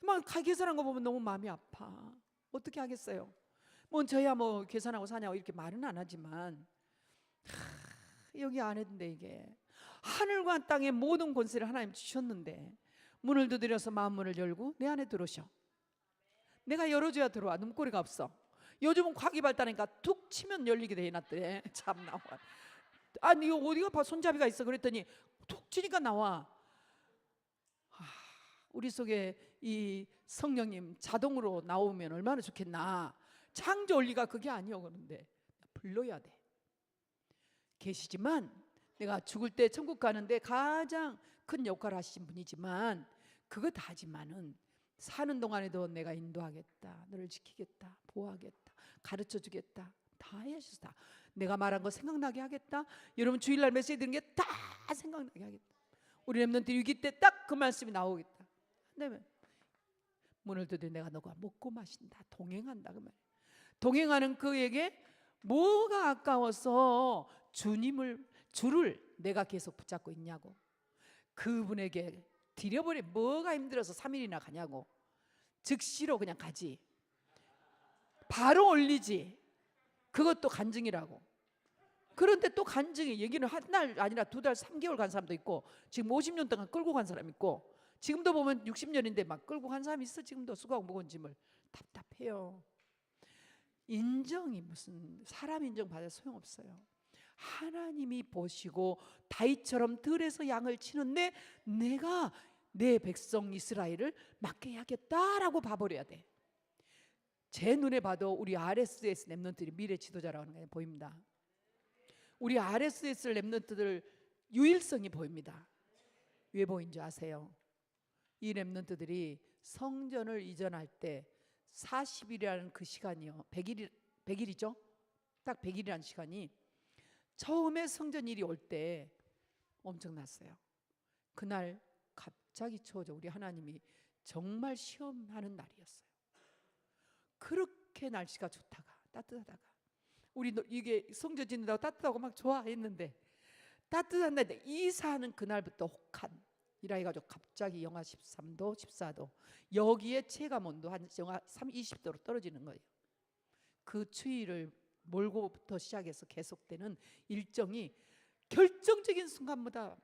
막 계산한 거 보면 너무 마음이 아파. 어떻게 하겠어요? 뭐 저야 뭐 계산하고 사냐고 이렇게 말은 안 하지만 여기 안 했는데 이게 하늘과 땅의 모든 권세를 하나님 주셨는데 문을 두드려서 마음문을 열고 내 안에 들어오셔. 내가 열어줘야 들어와. 눈꼬리가 없어. 요즘은 과학이 발달하니까 툭 치면 열리게 돼 해놨대. 참 나와. 아니 이거 어디가 봐 손잡이가 있어 그랬더니 툭 치니까 나와. 우리 속에 이 성령님 자동으로 나오면 얼마나 좋겠나. 창조 원리가 그게 아니요. 그런데 불러야 돼. 계시지만 내가 죽을 때 천국 가는데 가장 큰 역할을 하신 분이지만 그거 다 하지만은 사는 동안에도 내가 인도하겠다, 너를 지키겠다, 보호하겠다, 가르쳐주겠다, 다 해주셨다. 내가 말한 거 생각나게 하겠다. 여러분 주일날 메시지 드는 게 다 생각나게 하겠다. 우리 렘넌트 위기 때 딱 그 말씀이 나오겠다. 그다음에 문을 두드려 내가 너가 먹고 마신다, 동행한다 그 말. 동행하는 그에게 뭐가 아까워서 주를 내가 계속 붙잡고 있냐고. 그분에게 드려버리 뭐가 힘들어서 3일이나 가냐고. 즉시로 그냥 가지. 바로 올리지. 그것도 간증이라고. 그런데 또 간증이 얘기는 한 달 아니라 2달 3개월 간 사람도 있고 지금 50년 동안 끌고 간 사람 있고 지금도 보면 60년인데 막 끌고 간 사람이 있어. 지금도 수고하고 무거운 짐을. 답답해요. 인정이 무슨 사람 인정 받아 소용없어요. 하나님이 보시고 다윗처럼 들에서 양을 치는데 내가 내 백성 이스라엘을 맡겨야겠다라고 봐버려야 돼. 제 눈에 봐도 우리 RSS 렘넌트들이 미래 지도자라고 하는 게 보입니다. 우리 RSS 렘넌트들 유일성이 보입니다. 왜 보인지 아세요? 이 렘넌트들이 성전을 이전할 때 40일이라는 그 시간이요. 100일이죠. 딱 100일이라는 시간이 처음에 성전 일이 올 때 엄청났어요. 그날 갑자기 추워져. 우리 하나님이 정말 시험하는 날이었어요. 그렇게 날씨가 좋다가 따뜻하다가 우리 이게 성전 짓는다고 따뜻하고 막 좋아했는데 따뜻한 날인데 이사하는 그날부터 혹한이라 해가지고 갑자기 영하 13도 14도 여기에 체감 온도 한 영하 20도로 떨어지는 거예요. 그 추위를 몰고부터 시작해서 계속되는 일정이 결정적인 순간마다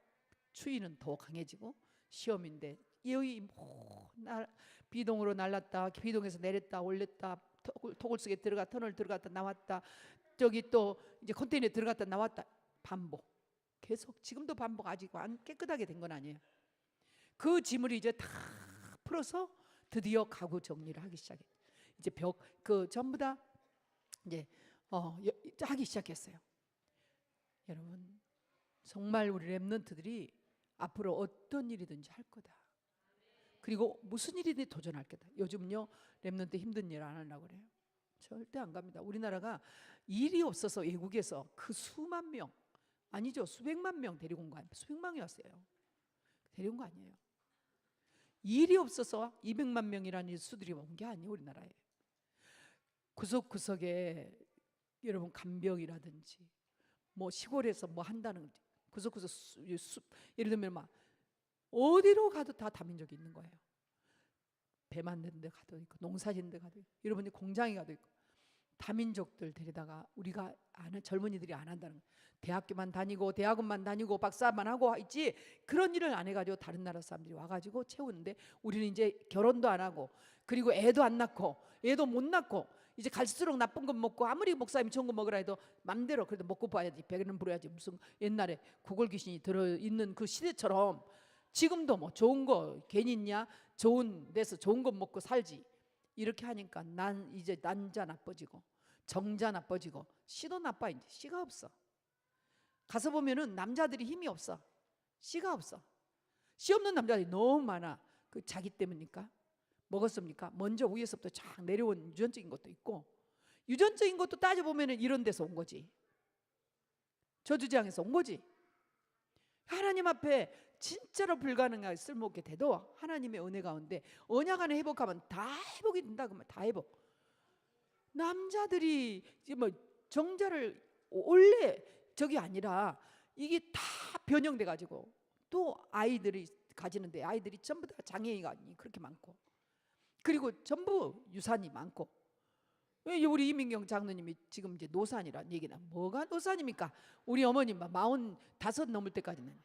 추위는 더 강해지고 시험인데 여기 비동으로 날랐다 비동에서 내렸다 올렸다 토굴 속에 들어가 터널 들어갔다 나왔다 저기 또 이제 컨테이너에 들어갔다 나왔다 반복 계속 지금도 반복. 아직 안 깨끗하게 된 건 아니에요. 그 짐을 이제 다 풀어서 드디어 가구 정리를 하기 시작했어요. 이제 전부 다 이제 하기 시작했어요. 여러분, 정말 우리 렘넌트들이 앞으로 어떤 일이든지 할 거다. 그리고 무슨 일이든 도전할 거다. 요즘요 렘넌트 힘든 일 안 하려고 그래요. 절대 안 갑니다. 우리나라가 일이 없어서 외국에서 그 수만 명, 아니죠, 수백만 명 데리고 온 거 아니에요. 수백만이 왔어요. 데려온 거 아니에요. 일이 없어서 200만 명이라는 수들이 온 게 아니에요. 우리나라에 구석구석에 여러분 간병이라든지 뭐 시골에서 뭐 한다는 구석구석 예를 들면 막 어디로 가도 다 다민족이 있는 거예요. 배 만드는 데 가도 있고 농사짓는 데 가도 있고 여러분이 공장에 가도 있고 다민족들 데려다가 우리가 젊은이들이 안 한다는 거예요. 대학교만 다니고 대학원만 다니고 박사만 하고 있지 그런 일을 안 해가지고 다른 나라 사람들이 와가지고 채우는데 우리는 이제 결혼도 안 하고 그리고 애도 안 낳고 애도 못 낳고 이제 갈수록 나쁜 것 먹고 아무리 목사님이 좋은 거 먹으라 해도 맘대로 그래도 먹고 봐야지 배는 부려야지 무슨 옛날에 구걸 귀신이 들어있는 그 시대처럼 지금도 뭐 좋은 거 괜히 있냐 좋은 데서 좋은 거 먹고 살지 이렇게 하니까 난 이제 난자 나빠지고 정자 나빠지고 씨도 나빠. 이제 씨가 없어. 가서 보면은 남자들이 힘이 없어. 씨가 없어. 씨 없는 남자들이 너무 많아. 그 자기 때문입니까? 먹었습니까? 먼저 위에서부터 쫙 내려온 유전적인 것도 있고 유전적인 것도 따져보면은 이런 데서 온 거지. 저주지향에서 온 거지. 하나님 앞에 진짜로 불가능하게 쓸모없게 돼도 하나님의 은혜 가운데 언약 안에 회복하면 다 회복이 된다. 그러면 다 회복. 남자들이 뭐 정자를 원래 저기 아니라 이게 다 변형돼 가지고 또 아이들이 가지는데 아이들이 전부 다 장애인이 그렇게 많고 그리고 전부 유산이 많고 우리 이민경 장로님이 지금 이제 노산이란 얘기나 뭐가 노산입니까? 우리 어머님 45 넘을 때까지는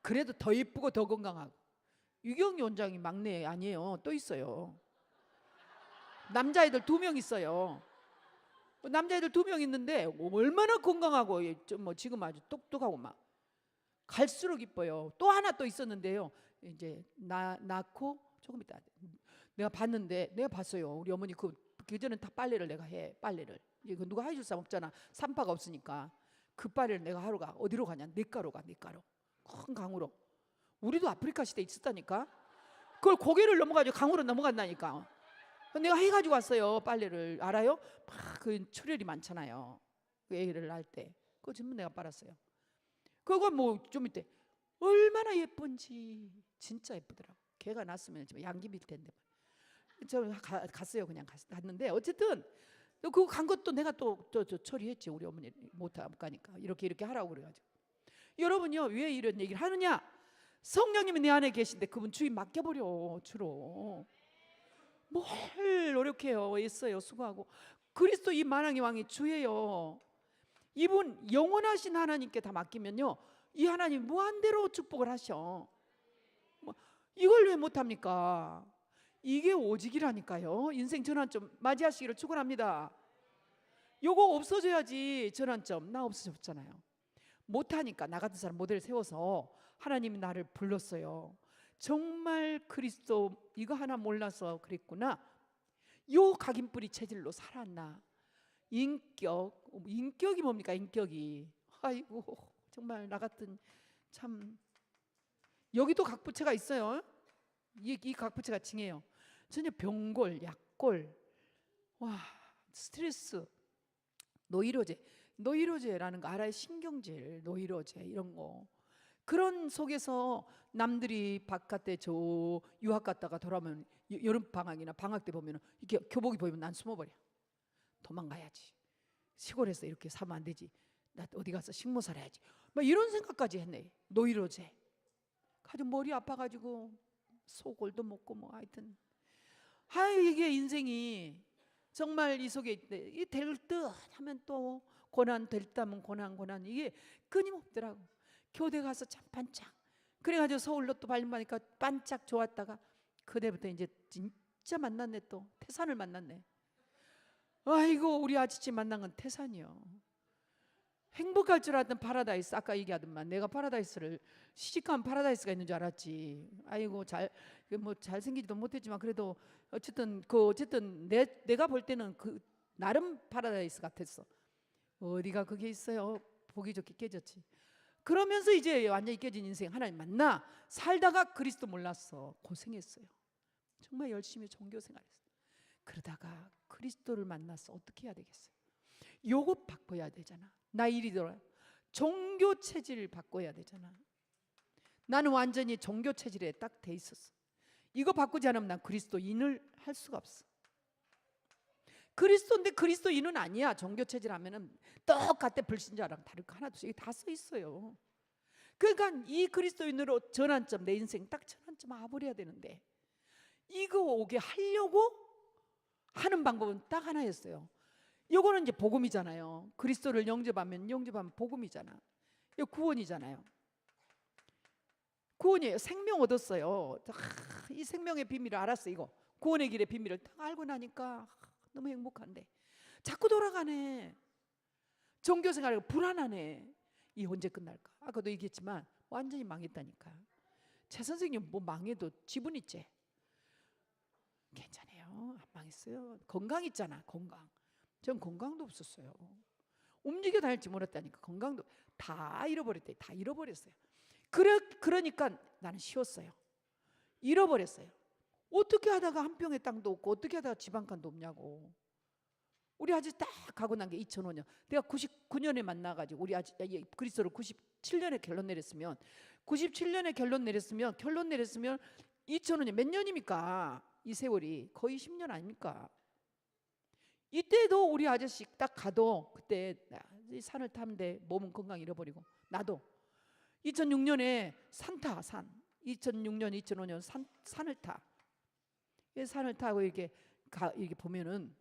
그래도 더 예쁘고 더 건강하고 유경이 원장이 막내 아니에요. 또 있어요. 남자애들 2명 있어요. 남자애들 2명 있는데 얼마나 건강하고 뭐 지금 아주 똑똑하고 막 갈수록 이뻐요. 또 하나 또 있었는데요. 이제 낳고 조금 있다 내가 봤는데 내가 봤어요. 우리 어머니 그전엔 다 빨래를 내가 해. 빨래를 이거 누가 해줄 사람 없잖아. 산파가 없으니까 그 빨래를 내가 하러 가. 어디로 가냐? 냇가로 가. 냇가로 큰 강으로. 우리도 아프리카 시대에 있었다니까. 그걸 고개를 넘어가지고 강으로 넘어간다니까. 내가 해가지고 왔어요. 빨래를. 알아요? 막 그 출혈이 많잖아요. 그 애기를 낳을 때 그거 전부 내가 빨았어요. 그거 뭐 좀 이때 얼마나 예쁜지 진짜 예쁘더라고. 걔가 낳았으면 양기 빌 텐데. 저 갔어요. 그냥 갔는데 어쨌든 그거 간 것도 내가 또 처리했지. 우리 어머니 못 가니까 이렇게 하라고 그래가지고. 여러분요 왜 이런 얘기를 하느냐? 성령님이 내 안에 계신데 그분 주인 맡겨버려. 주로 뭘 노력해요. 애써요. 수고하고. 그리스도 이 만왕의 왕이 주예요. 이분 영원하신 하나님께 다 맡기면요 이 하나님 무한대로 축복을 하셔. 뭐 이걸 왜 못합니까? 이게 오직이라니까요. 인생 전환점 맞이하시기를 축원합니다. 요거 없어져야지. 전환점 나 없어졌잖아요. 못하니까 나 같은 사람 모델 세워서 하나님이 나를 불렀어요. 정말 그리스도 이거 하나 몰라서 그랬구나. 요 각인뿌리 체질로 살았나. 인격이 뭡니까? 인격이 아이고 정말 나 같은 참. 여기도 각부채가 있어요. 이 각부채가 징해요. 전혀 병골, 약골, 와 스트레스, 노이로제라는 거 알아요? 신경질, 노이로제 이런 거. 그런 속에서 남들이 바깥에 유학 갔다가 돌아오면 여름 방학이나 방학 때 보면 이렇게 교복이 보이면 난 숨어버려. 도망가야지. 시골에서 이렇게 살면 안 되지. 나 어디 가서 식모 살아야지. 막 이런 생각까지 했네. 노이로제. 가지고 머리 아파가지고 소골도 먹고 뭐 하여튼. 이게 인생이 정말 이 속에 이 될 듯 하면 또 고난 될 듯 하면 고난 이게 끊임없더라고. 교대 가서 참 반짝. 그래가지고 서울로 또 발림하니까 반짝 좋았다가 그때부터 이제 진짜 만났네. 또 태산을 만났네. 아이고 우리 아저씨 만난 건 태산이요. 행복할 줄 알았던 파라다이스, 아까 얘기하던만 내가 파라다이스를 시집가면 파라다이스가 있는 줄 알았지. 아이고 뭐 잘생기지도 못했지만 그래도 어쨌든 내가 볼 때는 그 나름 파라다이스 같았어. 어디가 그게 있어요. 보기 좋게 깨졌지. 그러면서 이제 완전히 깨진 인생, 하나님 만나 살다가 그리스도 몰랐어. 고생했어요. 정말 열심히 종교 생활했어요. 그러다가 그리스도를 만나서 어떻게 해야 되겠어요? 요거 바꿔야 되잖아. 나 이리더라. 종교 체질을 바꿔야 되잖아. 나는 완전히 종교 체질에 딱 돼 있었어. 이거 바꾸지 않으면 난 그리스도인을 할 수가 없어. 그리스도인데 그리스도인은 아니야. 종교 체질 하면은 똑같아. 불신자랑 다를 거 하나도 없어. 이게 다 써 있어요. 그러니까 이 그리스도인으로 전환점, 내 인생 딱 전환점 와버려야 되는데 이거 오게 하려고 하는 방법은 딱 하나였어요. 요거는 이제 복음이잖아요. 그리스도를 영접하면 복음이잖아. 이거 구원이잖아요. 구원이에요. 생명 얻었어요. 이 생명의 비밀을 알았어. 이거 구원의 길의 비밀을 딱 알고 나니까 너무 행복한데 자꾸 돌아가네. 종교생활이 불안하네. 이 언제 끝날까? 아까도 얘기했지만 완전히 망했다니까. 최 선생님 뭐 망해도 지분 있지? 괜찮아요. 안 망했어요. 건강 있잖아. 건강. 전 건강도 없었어요. 움직여 다닐지 몰랐다니까. 건강도 다 잃어버렸대. 다 잃어버렸어요. 그러니까 나는 쉬웠어요. 잃어버렸어요. 어떻게 하다가 한 평의 땅도 없고 어떻게 하다가 집 한 칸도 없냐고. 우리 아저씨 딱 가고 난 게 2005년. 내가 99년에 만나가지고 우리 아저씨 그리스도를 97년에 결론 내렸으면 2005년 몇 년입니까? 이 세월이 거의 10년 아닙니까? 이때도 우리 아저씨 딱 가도 그때 산을 타는데 몸은 건강 잃어버리고 나도 2006년에 산 2006년 2005년 산을 타. 산을 타고 이렇게 보면은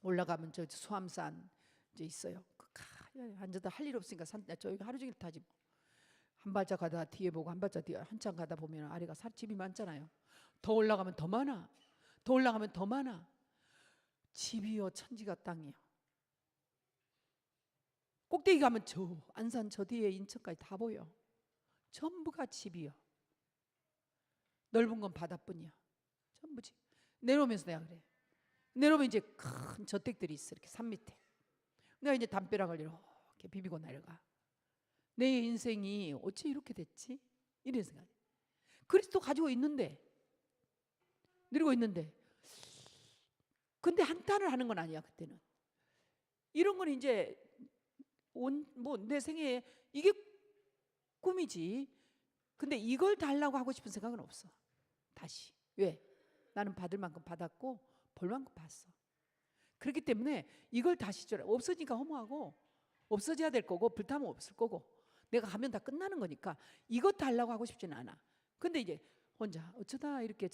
올라가면 저 수암산 이제 있어요. 앉아다 할 일 없으니까 저 하루 종일 타지. 한 발짝 가다 뒤에 보고 한 발짝 뒤에 한참 가다 보면 아래가 집이 많잖아요. 더 올라가면 더 많아. 더 올라가면 더 많아. 집이요 천지가 땅이요. 꼭대기 가면 저 안산 저 뒤에 인천까지 다 보여. 전부가 집이요. 넓은 건 바다뿐이야. 전부 집. 내려오면서 내가 그래. 내려오면 이제 큰 저택들이 있어. 이렇게 산 밑에. 내가 이제 담벼락을 이렇게 비비고 내려가. 내 인생이 어째 이렇게 됐지? 이런 생각. 그리스도 가지고 있는데, 누리고 있는데, 근데 한탄을 하는 건 아니야 그때는. 이런 건 이제 내 생애에 이게 꿈이지. 근데 이걸 달라고 하고 싶은 생각은 없어. 다시. 왜? 나는 받을 만큼 받았고 볼 만큼 봤어. 그렇기 때문에 이걸 다시 줘라. 없어지니까 허무하고 없어져야 될 거고 불타면 없을 거고 내가 가면 다 끝나는 거니까 이것 달라고 하고 싶지는 않아. 근데 이제 혼자 어쩌다 이렇게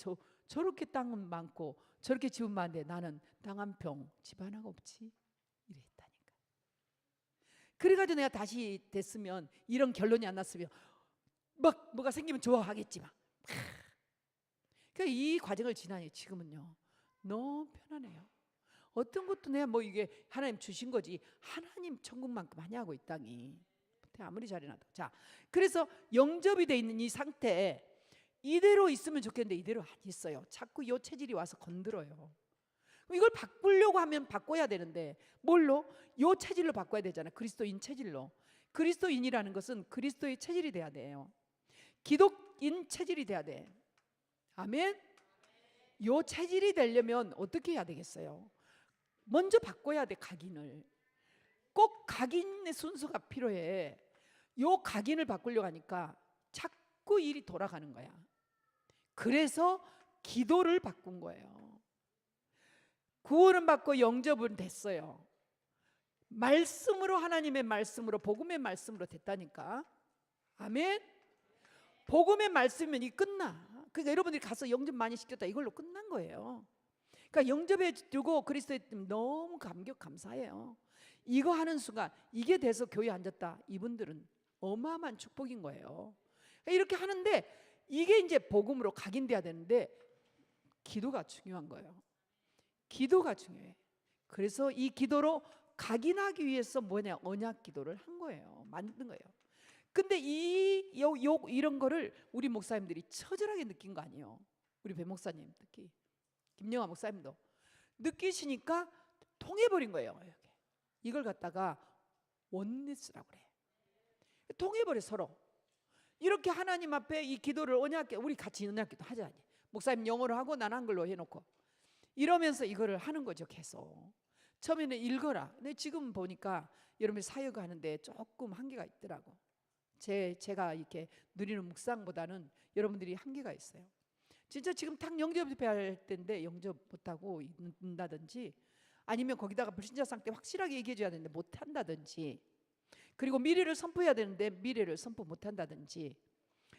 저렇게 땅은 많고 저렇게 집은 많은데 나는 땅 한 평 집 하나가 없지 이랬다니까. 그래가지고 내가 다시 됐으면 이런 결론이 안 났으면 막 뭐가 생기면 좋아하겠지만 그러니까 이 과정을 지나니 지금은요 너무 편안해요. 어떤 것도 내가 뭐 이게 하나님 주신 거지 하나님 천국만큼 하냐고 이 땅이 아무리 잘해놔도. 자, 그래서 영접이 돼 있는 이 상태에 이대로 있으면 좋겠는데 이대로 안 있어요. 자꾸 요 체질이 와서 건드려요. 이걸 바꾸려고 하면 바꿔야 되는데 뭘로? 요 체질로 바꿔야 되잖아. 그리스도인 체질로. 그리스도인이라는 것은 그리스도의 체질이 돼야 돼요. 기독인 체질이 돼야 돼. 아멘. 요 체질이 되려면 어떻게 해야 되겠어요? 먼저 바꿔야 돼. 각인을. 꼭 각인의 순서가 필요해. 요 각인을 바꾸려고 하니까 자꾸 일이 돌아가는 거야. 그래서 기도를 바꾼 거예요. 구원은 받고 영접은 됐어요. 말씀으로 하나님의 말씀으로 복음의 말씀으로 됐다니까. 아멘. 복음의 말씀이면 이 끝나. 그러니까 여러분들이 가서 영접 많이 시켰다 이걸로 끝난 거예요. 그러니까 영접해 주고 그리스도에 너무 감사해요. 이거 하는 순간 이게 돼서 교회에 앉았다. 이분들은 어마어마한 축복인 거예요. 그러니까 이렇게 하는데 이게 이제 복음으로 각인돼야 되는데 기도가 중요한 거예요. 기도가 중요해. 그래서 이 기도로 각인하기 위해서 뭐냐, 언약 기도를 한 거예요. 만든 거예요. 근데 이런 거를 우리 목사님들이 처절하게 느낀 거 아니에요. 우리 배 목사님 특히 김영아 목사님도 느끼시니까 통해버린 거예요. 이걸 갖다가 원리스라고 그래. 통해버려 서로. 이렇게 하나님 앞에 이 기도를 우리 같이 언약기도 하자. 목사님 영어로 하고 난 한글로 해놓고 이러면서 이거를 하는 거죠. 계속. 처음에는 읽어라. 근데 지금 보니까 여러분이 사역하는데 조금 한계가 있더라고. 제가 이렇게 누리는 묵상보다는 여러분들이 한계가 있어요. 진짜 지금 딱 영접할 때인데 영접 못하고 있다든지, 아니면 거기다가 불신자 상태 확실하게 얘기해줘야 되는데 못한다든지, 그리고 미래를 선포해야 되는데 미래를 선포 못한다든지,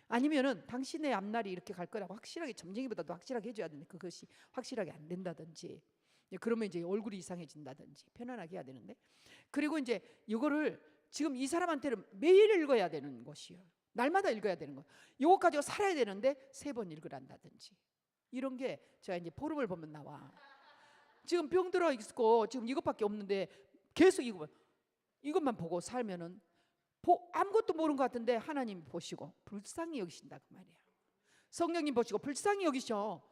아니면은 당신의 앞날이 이렇게 갈 거라고 확실하게, 점쟁이보다도 확실하게 해줘야 되는데 그것이 확실하게 안 된다든지, 그러면 이제 얼굴이 이상해진다든지, 편안하게 해야 되는데, 그리고 이제 이거를 지금 이 사람한테는 매일 읽어야 되는 것이요, 날마다 읽어야 되는 거, 이거 가지고 살아야 되는데 3번 읽으란다든지, 이런 게 제가 이제 포럼을 보면 나와. 지금 병들어 있고 지금 이것밖에 없는데 계속 이것만 보고 살면은 아무것도 모르는 것 같은데 하나님 보시고 불쌍히 여기신다 그 말이야. 성령님 보시고 불쌍히 여기셔.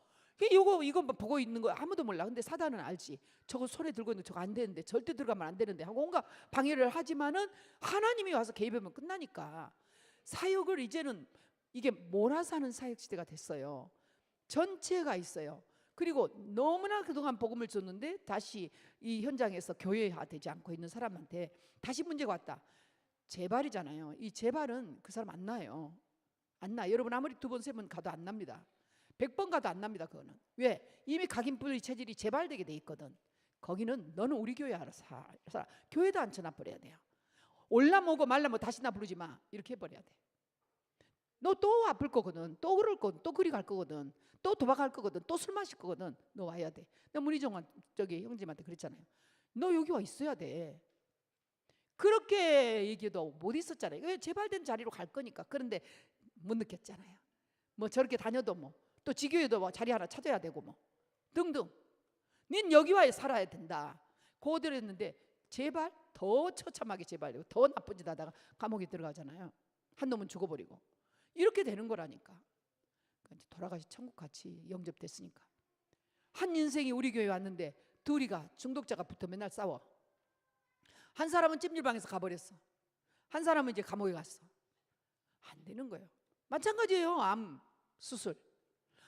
이거 보고 있는 거 아무도 몰라. 근데 사단은 알지. 저거 손에 들고 있는 거 저거 안 되는데, 절대 들어가면 안 되는데 하고 온갖 방해를 하지만은 하나님이 와서 개입하면 끝나니까. 사역을 이제는 이게 몰아서 하는 사역 시대가 됐어요. 전체가 있어요. 그리고 너무나 그동안 복음을 줬는데 다시 이 현장에서 교회화되지 않고 있는 사람한테 다시 문제가 왔다. 재발이잖아요. 이 재발은 그 사람 안 나요. 안 나. 여러분 아무리 2번 3번 가도 안 납니다. 100번 가도 안 납니다. 그거는. 왜? 이미 각인뿌리 체질이 재발되게 돼 있거든. 거기는 너는 우리 교회 알아서 살아. 교회도 앉혀놔버려야 돼요. 올라오고 말라면 다시 나 부르지 마. 이렇게 해버려야 돼. 너 또 아플 거거든. 또 그럴 거거든. 또 그리 갈 거거든. 또 도박할 거거든. 또 술 마실 거거든. 너 와야 돼. 나 문희정 형제한테 그랬잖아요. 너 여기 와 있어야 돼. 그렇게 얘기해도 못 있었잖아요. 재발된 자리로 갈 거니까. 그런데 못 느꼈잖아요. 뭐 저렇게 다녀도 뭐 또 지교회도 뭐 자리 하나 찾아야 되고 뭐 등등. 닌 여기 와야 살아야 된다. 고들했는데 제발 더 처참하게 재발되고 더 나쁜 짓 하다가 감옥에 들어가잖아요. 한 놈은 죽어버리고. 이렇게 되는 거라니까. 그러니까 돌아가시 천국 같이 영접됐으니까. 한 인생이 우리 교회에 왔는데 둘이가 중독자가 붙어 맨날 싸워. 한 사람은 찜질방에서 가버렸어. 한 사람은 이제 감옥에 갔어. 안 되는 거예요. 마찬가지예요. 암 수술.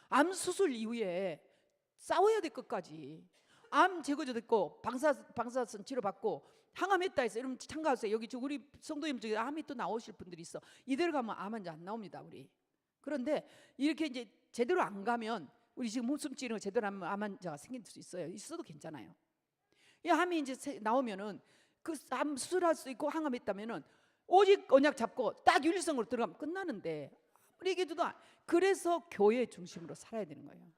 암 수술 이후에 싸워야 될 것까지. 암 제거도 됐고 방사선 치료받고 항암했다 해서 여러분 참가하세요. 여기 우리 성도님 중에 암이 또 나오실 분들이 있어. 이대로 가면 암 환자 안 나옵니다 우리. 그런데 이렇게 이제 제대로 안 가면, 우리 지금 목숨 찌르는 거 제대로 하면 암 환자가 생길 수 있어요. 있어도 괜찮아요. 이 암이 이제 나오면은 그 암 수술할 수 있고 항암했다면은 오직 언약 잡고 딱 윤리성으로 들어가면 끝나는데, 아무리 얘기해도 그래서 교회 중심으로 살아야 되는 거예요.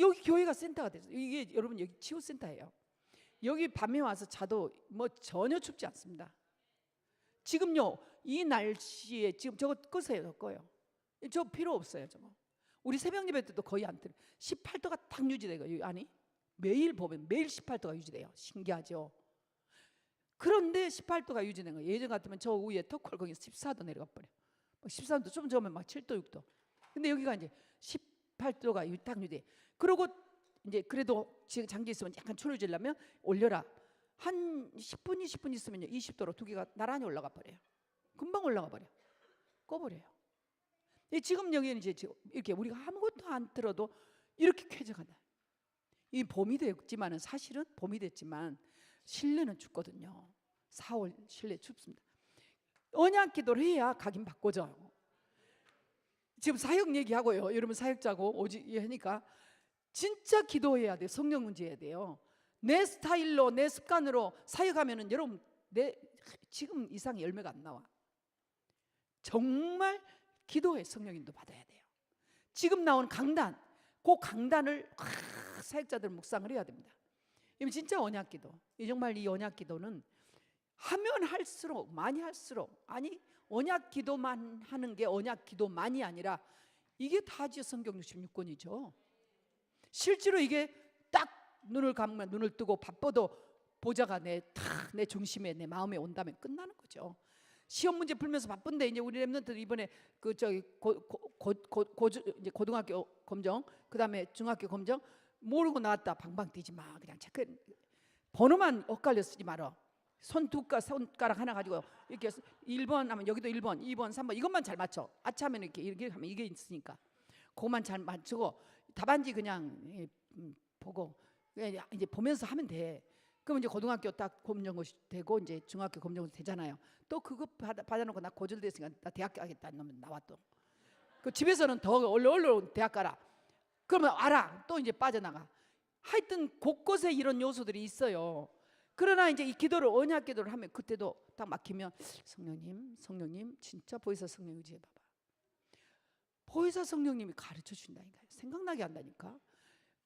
여기 교회가 센터가 됐어요. 이게 여러분 여기 치유센터예요. 여기 밤에 와서 자도 뭐 전혀 춥지 않습니다. 지금요 이 날씨에 지금 저거 끄세요. 저거 꺼요. 저 필요 없어요. 저거. 우리 새벽 예배 때도 거의 안 틀어. 18도가 딱 유지돼요. 아니 매일 보면 매일 18도가 유지돼요. 신기하죠. 그런데 18도가 유지된 거예요. 예전 같으면 저 위에 터콜 거기 14도 내려가 버려. 13도 좀 저으면 막 7도 6도. 근데 여기가 이제 18도가 딱 유지돼. 그리고 이제 그래도 지금 장기 있으면 약간 추워지려면 올려라. 한 10분 20분 있으면요 20도로 두 개가 나란히 올라가 버려요. 금방 올라가 버려. 꺼버려요. 지금 여기는 이제 이렇게 우리가 아무것도 안 들어도 이렇게 쾌적하다. 이 봄이 됐지만은, 사실은 봄이 됐지만 실내는 춥거든요. 4월 실내 춥습니다. 언약 기도를 해야 각인 바꿔줘요. 지금 사역 얘기하고요. 여러분 사역자고 오지 하니까 진짜 기도해야 돼요. 성령 문제해야 돼요. 내 스타일로 내 습관으로 사역하면은 여러분 지금 이상 열매가 안 나와. 정말 기도의 성령인도 받아야 돼요. 지금 나온 강단, 그 강단을 사역자들 묵상을 해야 됩니다. 이건 진짜 언약기도. 정말 이 언약기도는 하면 할수록, 많이 할수록, 아니 언약기도만 하는 게 언약기도만이 아니라 이게 다지요. 성경 66권이죠. 실제로 이게 딱 눈을 감으면 눈을 뜨고 바빠도 보좌가 내 중심에 내 마음에 온다면 끝나는 거죠. 시험 문제 풀면서 바쁜데 이제 우리 랩런트들 이번에 그 저기 이제 고등학교 검정, 그다음에 중학교 검정 모르고 나왔다 방방 뛰지 마. 그냥 체크 번호만 엇갈려 쓰지 말어. 손가락 하나 가지고 이렇게 1번 하면 여기도 1번, 2번, 3번 이것만 잘 맞춰. 아차하면 이렇게 하면 이게 있으니까 그것만 잘 맞추고 답안지 그냥 보고 이제 보면서 하면 돼. 그럼 이제 고등학교 딱 검정고시 되고 이제 중학교 검정고시 되잖아요. 또 그거 받아놓고 나 고졸됐으니까 나 대학 가겠다 놈은 나와 또. 그 집에서는 더 얼른 대학 가라. 그러면 알아. 또 이제 빠져나가. 하여튼 곳곳에 이런 요소들이 있어요. 그러나 이제 이 기도를 언약 기도를 하면 그때도 딱 막히면 성령님 진짜 보혜사 성령 의지해봐봐. 보혜사 성령님이 가르쳐 준다니까요. 생각나게 한다니까.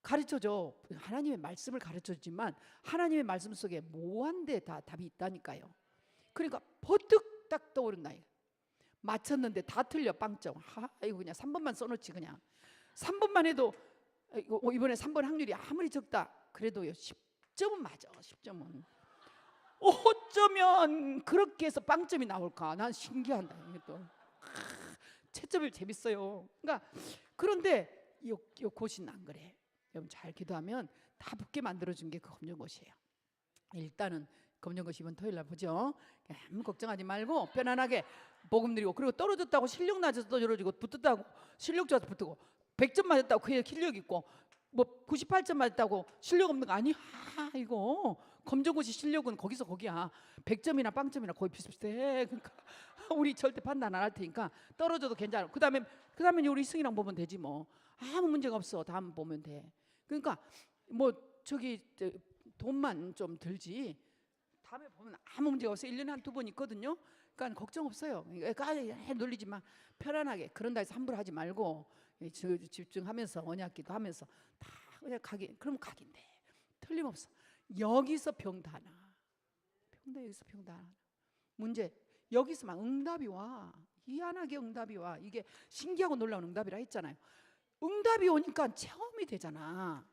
가르쳐줘. 하나님의 말씀을 가르쳐주지만 하나님의 말씀 속에 모호한데 다 답이 있다니까요. 그러니까 버뜩 딱 떠오른다. 맞췄는데 다 틀려 빵점. 이거 그냥 3번만 써놓지 그냥. 3번만 해도 이번에 3번 확률이 아무리 적다 그래도요 10점은 맞아. 10점은 어쩌면 그렇게 해서 빵점이 나올까. 난 신기한다. 이게 또 채점이 재밌어요. 그러니까 그런데 요 곳이 안 그래. 여러분 잘 기도하면 다 붙게 만들어준 게 그 검정고시예요. 일단은 검정고시 이번 토요일 날 보죠. 아무 걱정하지 말고 편안하게 복음 드리고, 그리고 떨어졌다고 실력 낮아서 떨어지고 붙었다고 실력 좋아서 붙고 100점 맞았다고 그게 실력 있고 뭐 98점 맞았다고 실력 없는 거 아니? 이거 검정고시 실력은 거기서 거기야. 100점이나 빵점이나 거의 비슷비슷해. 그러니까 우리 절대 판단 안 할 테니까 떨어져도 괜찮아. 그다음에 우리 승이랑 보면 되지 뭐. 아무 문제가 없어. 다음 보면 돼. 그러니까 뭐 저기 돈만 좀 들지 다음에 보면 아무 문제가 없어. 1년에 한 2번 있거든요. 그러니까 걱정 없어요. 놀리지 마. 편안하게. 그런다 해서 함부로 하지 말고 집중하면서 언약기도 하면서 다 그냥 그럼 각인데 틀림없어. 여기서 병다나. 여기서 병다나. 문제 여기서 막 응답이 와. 희한하게 응답이 와. 이게 신기하고 놀라운 응답이라 했잖아요. 응답이 오니까 체험이 되잖아.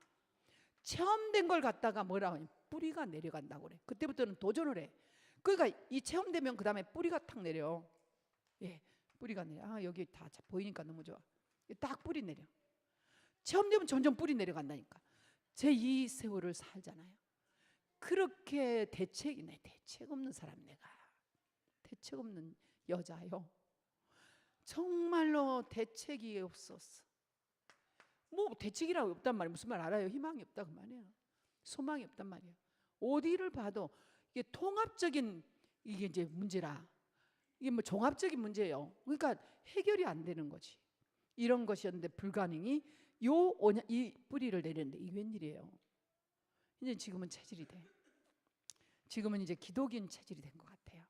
체험된 걸 갖다가 뭐라고 하냐, 뿌리가 내려간다고 그래. 그때부터는 도전을 해. 그러니까 이 체험되면 그 다음에 뿌리가 탁 내려. 예, 뿌리가 내려. 여기 다 보이니까 너무 좋아. 딱 뿌리 내려. 체험되면 점점 뿌리 내려간다니까. 제2 세월을 살잖아요. 그렇게 대책 없는 사람. 내가 대책 없는 여자요. 정말로 대책이 없었어. 뭐 대책이라고 없단 말이에요. 무슨 말 알아요? 희망이 없다 그 말이에요. 소망이 없단 말이에요. 어디를 봐도 이게 통합적인 이게 이제 문제라. 이게 뭐 종합적인 문제예요. 그러니까 해결이 안 되는 거지. 이런 것이었는데 불가능이 이 뿌리를 내렸는데 이 웬일이에요. 이제 지금은 체질이 돼. 지금은 이제 기독인 체질이 된 것 같아요.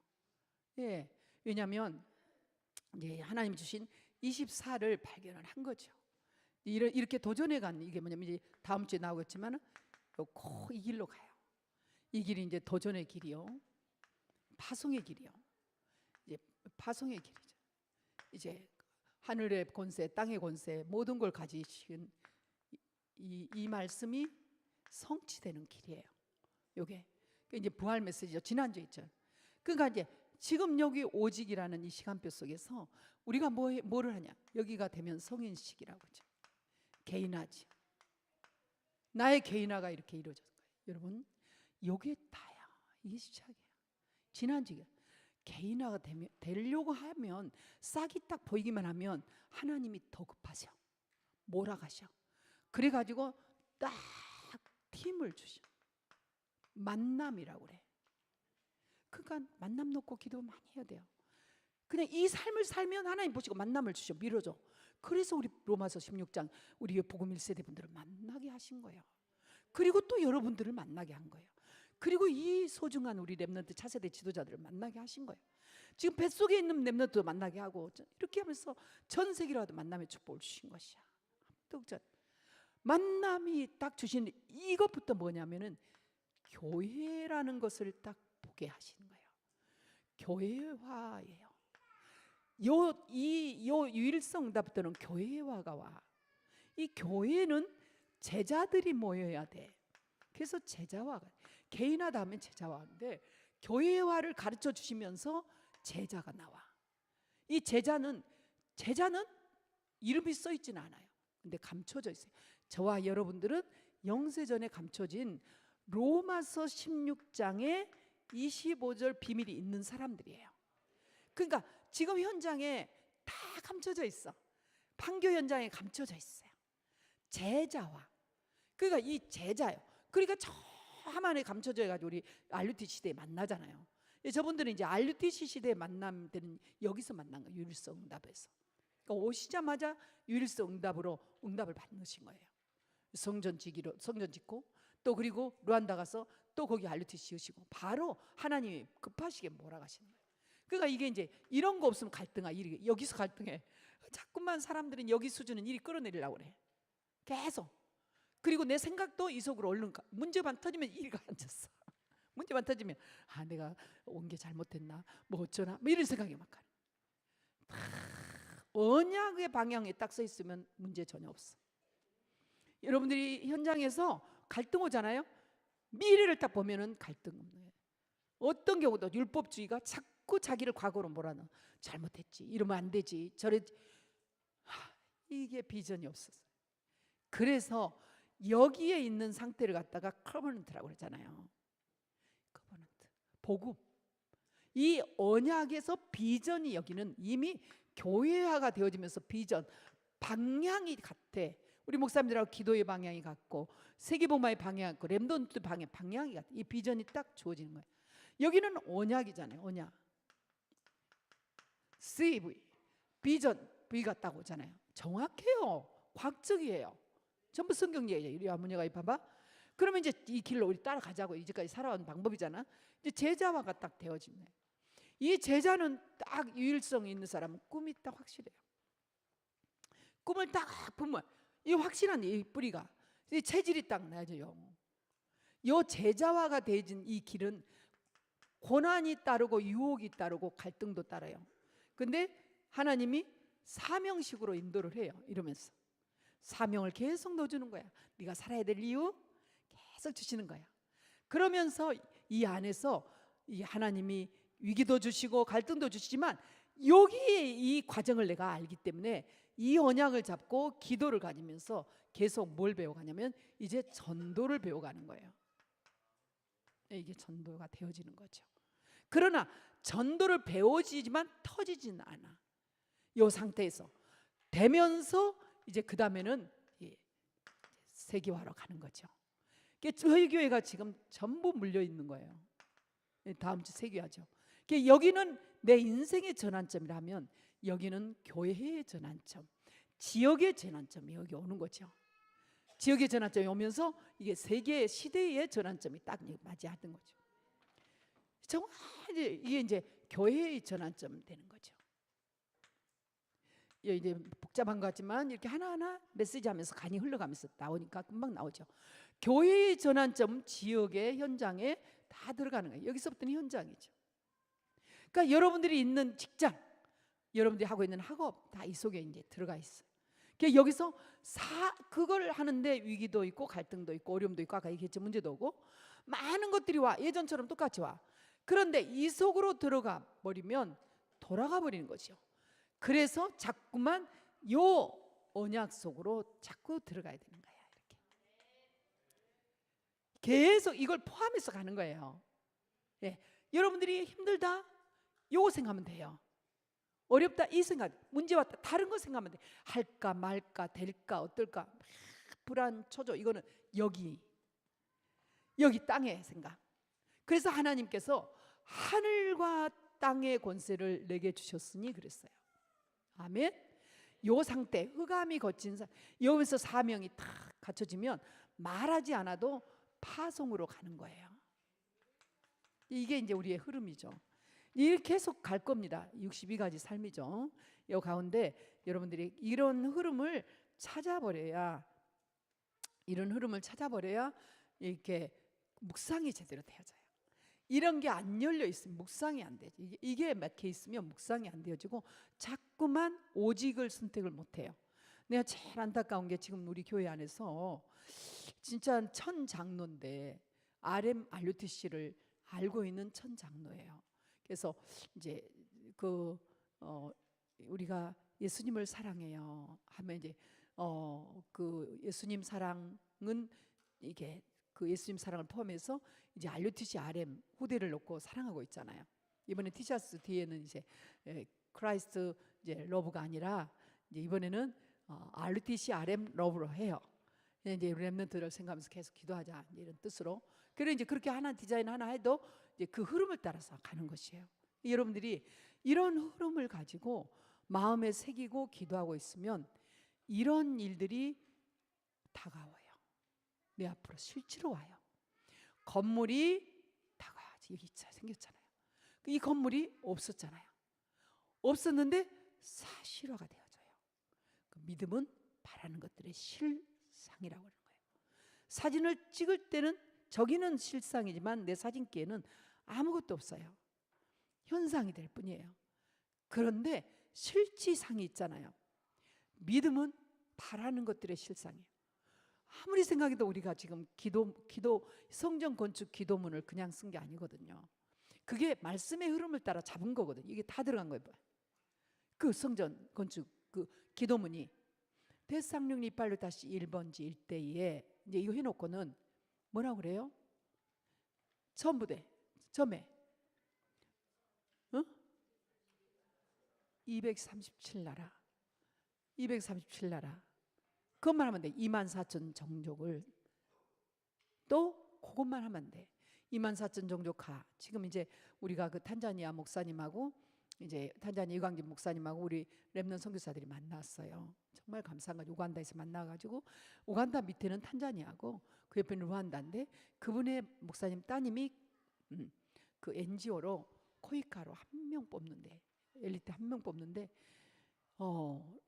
예, 왜냐하면 이제 하나님 주신 24를 발견을 한 거죠. 이렇게 도전해간 이게 뭐냐면 이제 다음 주에 나오겠지만은 이 길로 가요. 이 길이 이제 도전의 길이요, 파송의 길이요. 이제 파송의 길이죠. 이제 하늘의 권세, 땅의 권세, 모든 걸 가지신 이 말씀이 성취되는 길이에요. 요게 이제 부활 메시지죠. 지난주에 있죠. 그러니까 이제 지금 여기 오직이라는 이 시간표 속에서 우리가 뭐를 하냐? 여기가 되면 성인식이라고 하죠. 개인화지. 나의 개인화가 이렇게 이루어졌어요. 여러분, 요게 다야. 이게 시작이야. 지난주에 개인화가 되려고 하면 싹이 딱 보이기만 하면 하나님이 더 급하셔. 몰아가셔. 그래가지고 딱 팀을 주셔. 만남이라고 그래. 그러니까 만남 놓고 기도 많이 해야 돼요. 그냥 이 삶을 살면 하나님 보시고 만남을 주셔. 밀어줘. 그래서 우리 로마서 16장 우리 복음 1세대 분들을 만나게 하신 거예요. 그리고 또 여러분들을 만나게 한 거예요. 그리고 이 소중한 우리 렘넌트 차세대 지도자들을 만나게 하신 거예요. 지금 뱃속에 있는 렘넌트도 만나게 하고 이렇게 하면서 전 세계로도 만남의 축복을 주신 것이야. 독전 만남이 딱 주신 이것부터 뭐냐면은 교회라는 것을 딱 보게 하시는 거예요. 교회화예요. 요 유일성답부터는 교회화가 와. 이 교회는 제자들이 모여야 돼. 그래서 제자화가, 개인화 다음에 제자화인데 교회화를 가르쳐 주시면서 제자가 나와. 이 제자는 이름이 써 있지는 않아요. 근데 감춰져 있어요. 저와 여러분들은 영세전에 감춰진 로마서 16장에 25절 비밀이 있는 사람들이에요. 그러니까 지금 현장에 다 감춰져 있어. 판교 현장에 감춰져 있어요. 제자화. 그러니까 이 제자요. 그러니까 저 하만에 감춰져 가지고 우리 RUT 시대에 만나잖아요. 저분들은 이제 RUTC 시대에 만나면 여기서 만난 거예요. 유일성 응답에서. 그러니까 오시자마자 유일성 응답으로 응답을 받으신 거예요. 성전 짓고 또 그리고 루안다 가서 또 거기 RUTC 지으시고 바로 하나님이 급하시게 몰아가시는 거예요. 그러니까 이게 이제 이런 거 없으면 갈등아. 여기서 갈등해. 자꾸만 사람들은 여기 수준은 이리 끌어내리려고 그래. 계속. 그리고 내 생각도 이 속으로 얼른 가. 문제만 터지면 이리가 앉았어. 문제만 터지면 내가 온 게 잘못됐나 뭐 어쩌나 뭐 이런 생각이 막 가요. 언약의 방향에 딱 서 있으면 문제 전혀 없어. 여러분들이 현장에서 갈등 오잖아요. 미래를 딱 보면은 갈등 없는 거예요. 어떤 경우도 율법주의가 자꾸 자기를 과거로 몰아넣어. 잘못했지, 이러면 안 되지, 이게 비전이 없었어요. 그래서 여기에 있는 상태를 갖다가 커버넌트라고 그러잖아요. 커버넌트, 복음. 이 언약에서 비전이 여기는 이미 교회화가 되어지면서 비전, 방향이 같아. 우리 목사님들하고 기도의 방향이 같고 세계복음화의 방향이 같고 렘넌트 방향이 같아. 이 비전이 딱 주어지는 거예요. 여기는 언약이잖아요. 언약. CV, 비전, V가 딱 오잖아요. 정확해요. 과학적이에요. 전부 성경 얘기예요. 이리 아무녀가 입어봐. 그러면 이제 이 길로 우리 따라가자고. 이제까지 살아온 방법이잖아. 이제 제자화가 딱 되어지네. 이 제자는 딱 유일성이 있는 사람은 꿈이 딱 확실해요. 꿈을 딱 보면 이 확실한 이 뿌리가, 이 체질이 딱 나져요. 요 제자화가 되어진 이 길은 고난이 따르고 유혹이 따르고 갈등도 따라요. 근데 하나님이 사명식으로 인도를 해요. 이러면서 사명을 계속 넣어주는 거야. 네가 살아야 될 이유 계속 주시는 거야. 그러면서 이 안에서 이 하나님이 위기도 주시고 갈등도 주시지만 여기에 이 과정을 내가 알기 때문에 이 언약을 잡고 기도를 가지면서 계속 뭘 배워가냐면 이제 전도를 배워가는 거예요. 이게 전도가 되어지는 거죠. 그러나 전도를 배워지지만 터지지는 않아. 이 상태에서 되면서 이제 그 다음에는 세계화로 가는 거죠. 저희 교회가 지금 전부 물려 있는 거예요. 다음 주 세계화죠. 여기는 내 인생의 전환점이라면 여기는 교회의 전환점, 지역의 전환점이 여기 오는 거죠. 지역의 전환점이 오면서 이게 세계 시대의 전환점이 딱 맞이하던 거죠. 정말 이게 이제 교회의 전환점 되는 거죠. 이제 복잡한 것 같지만 이렇게 하나하나 메시지하면서 간이 흘러가면서 나오니까 금방 나오죠. 교회의 전환점, 지역의 현장에 다 들어가는 거예요. 여기서부터는 현장이죠. 그러니까 여러분들이 있는 직장, 여러분들이 하고 있는 학업 다 이 속에 이제 들어가 있어요. 그러니까 여기서 그걸 하는데 위기도 있고 갈등도 있고 어려움도 있고 아까 얘기했죠. 문제도 오고 많은 것들이 와. 예전처럼 똑같이 와. 그런데 이 속으로 들어가 버리면 돌아가 버리는 거죠. 그래서 자꾸만 요 언약 속으로 자꾸 들어가야 되는 거야. 이렇게 계속 이걸 포함해서 가는 거예요. 여러분들이 힘들다 요거 생각하면 돼요. 어렵다 이 생각, 문제 왔다 다른 거 생각하면 돼. 할까 말까 될까 어떨까 불안 초조, 이거는 여기 땅의 생각. 그래서 하나님께서 하늘과 땅의 권세를 내게 주셨으니 그랬어요. 아멘. 요 상태 흑암이 거친 여기서 사명이 탁 갖춰지면 말하지 않아도 파송으로 가는 거예요. 이게 이제 우리의 흐름이죠. 이렇게 계속 갈 겁니다. 62가지 삶이죠. 이 가운데 여러분들이 이런 흐름을 찾아버려야 이렇게 묵상이 제대로 되어져요. 이런 게 안 열려 있으면 묵상이 안 되죠. 이게 막혀 있으면 묵상이 안 되어지고 자꾸만 오직을 선택을 못 해요. 내가 제일 안타까운 게 지금 우리 교회 안에서 진짜 천 장로인데 RMRUTC를 알고 있는 천 장로예요. 그래서 이제 그 우리가 예수님을 사랑해요 하면 이제 그 예수님 사랑은 이게 그 예수님 사랑을 포함해서 이제 RUTC RM 후대를 놓고 사랑하고 있잖아요. 이번에 티셔츠 뒤에는 이제 크라이스트 이제 러브가 아니라 이제 이번에는 RUTC RM 러브로 해요. 이제 렘넌트를 생각하면서 계속 기도하자 이런 뜻으로. 그래 이제 그렇게 하나 디자인 하나 해도 이제 그 흐름을 따라서 가는 것이에요. 여러분들이 이런 흐름을 가지고 마음에 새기고 기도하고 있으면 이런 일들이 다가와요. 내 앞으로 실제로 와요. 건물이 다가와지. 여기 생겼잖아요. 이 건물이 없었잖아요. 없었는데 사실화가 되어져요. 그 믿음은 바라는 것들의 실상이라고 하는 거예요. 사진을 찍을 때는 저기는 실상이지만 내 사진기에는 아무것도 없어요. 현상이 될 뿐이에요. 그런데 실지상이 있잖아요. 믿음은 바라는 것들의 실상이에요. 아무리 생각해도 우리가 지금 기도 성전 건축 기도문을 그냥 쓴 게 아니거든요. 그게 말씀의 흐름을 따라 잡은 거거든요. 이게 다 들어간 거예요. 그 성전 건축 그 기도문이 대쌍령 이빨로 다시 1번지 1대2에 이제 이거 해놓고는 뭐라고 그래요? 전부대 점에 237나라 237나라 그것만 하면 돼. 24,000 정족을 또 그것만 하면 돼. 24,000 정족하. 지금 이제 우리가 그 탄자니아 목사님하고 이제 탄자니아 이광진 목사님하고 우리 렘넌트 선교사들이 만났어요. 정말 감사한 거죠. 우간다에서 만나가지고 우간다 밑에는 탄자니아고 그 옆에는 루안다인데 그분의 목사님 따님이 그 NGO로 코이카로 한 명 뽑는데 엘리트 한 명 뽑는데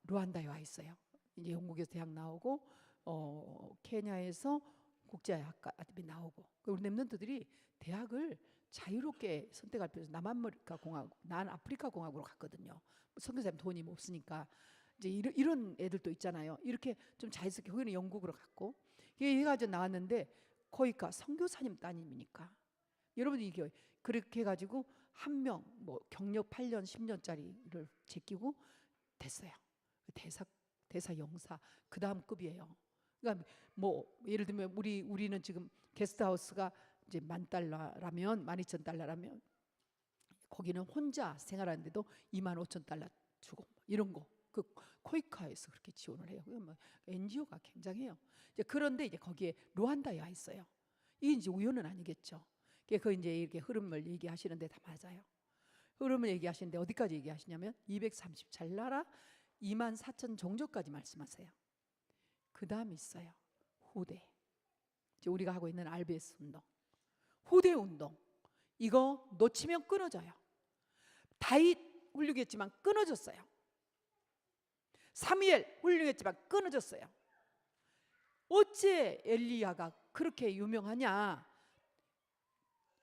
루안다에 와 있어요. 이제 영국에서 대학 나오고 케냐에서 국제학과에 나오고 우리 렘넌트들이 대학을 자유롭게 선택할 필요해서 남아메리카 공화국, 난 아프리카 공화국으로 갔거든요. 선교사님 돈이 없으니까 이제 이런 애들도 있잖아요. 이렇게 좀 자유스럽게 거기는 영국으로 갔고 이게 해가지고 나왔는데 코이카 선교사님 따님이니까 여러분이 이게 그렇게 해가지고 한 명 뭐 경력 8년 10년짜리를 제끼고 됐어요. 대사 영사 그 다음 급이에요. 그러니까 뭐 예를 들면 우리는 지금 게스트하우스가 이제 $10,000라면 12,000달러라면 거기는 혼자 생활하는데도 25,000달러 주고 이런 거 그 코이카에서 그렇게 지원을 해요. 뭐 NGO가 굉장해요. 이제 그런데 이제 거기에 루안다에 와 있어요. 이게 이제 우연은 아니겠죠. 그 이제 이렇게 흐름을 얘기하시는데 다 맞아요. 흐름을 얘기하시는데 어디까지 얘기하시냐면 237나라 24,000 종족까지 말씀하세요. 그 다음 있어요. 후대. 이제 우리가 하고 있는 RBS 운동. 후대 운동. 이거 놓치면 끊어져요. 다윗 훌륭했지만 끊어졌어요. 사무엘 훌륭했지만 끊어졌어요. 어째 엘리야가 그렇게 유명하냐?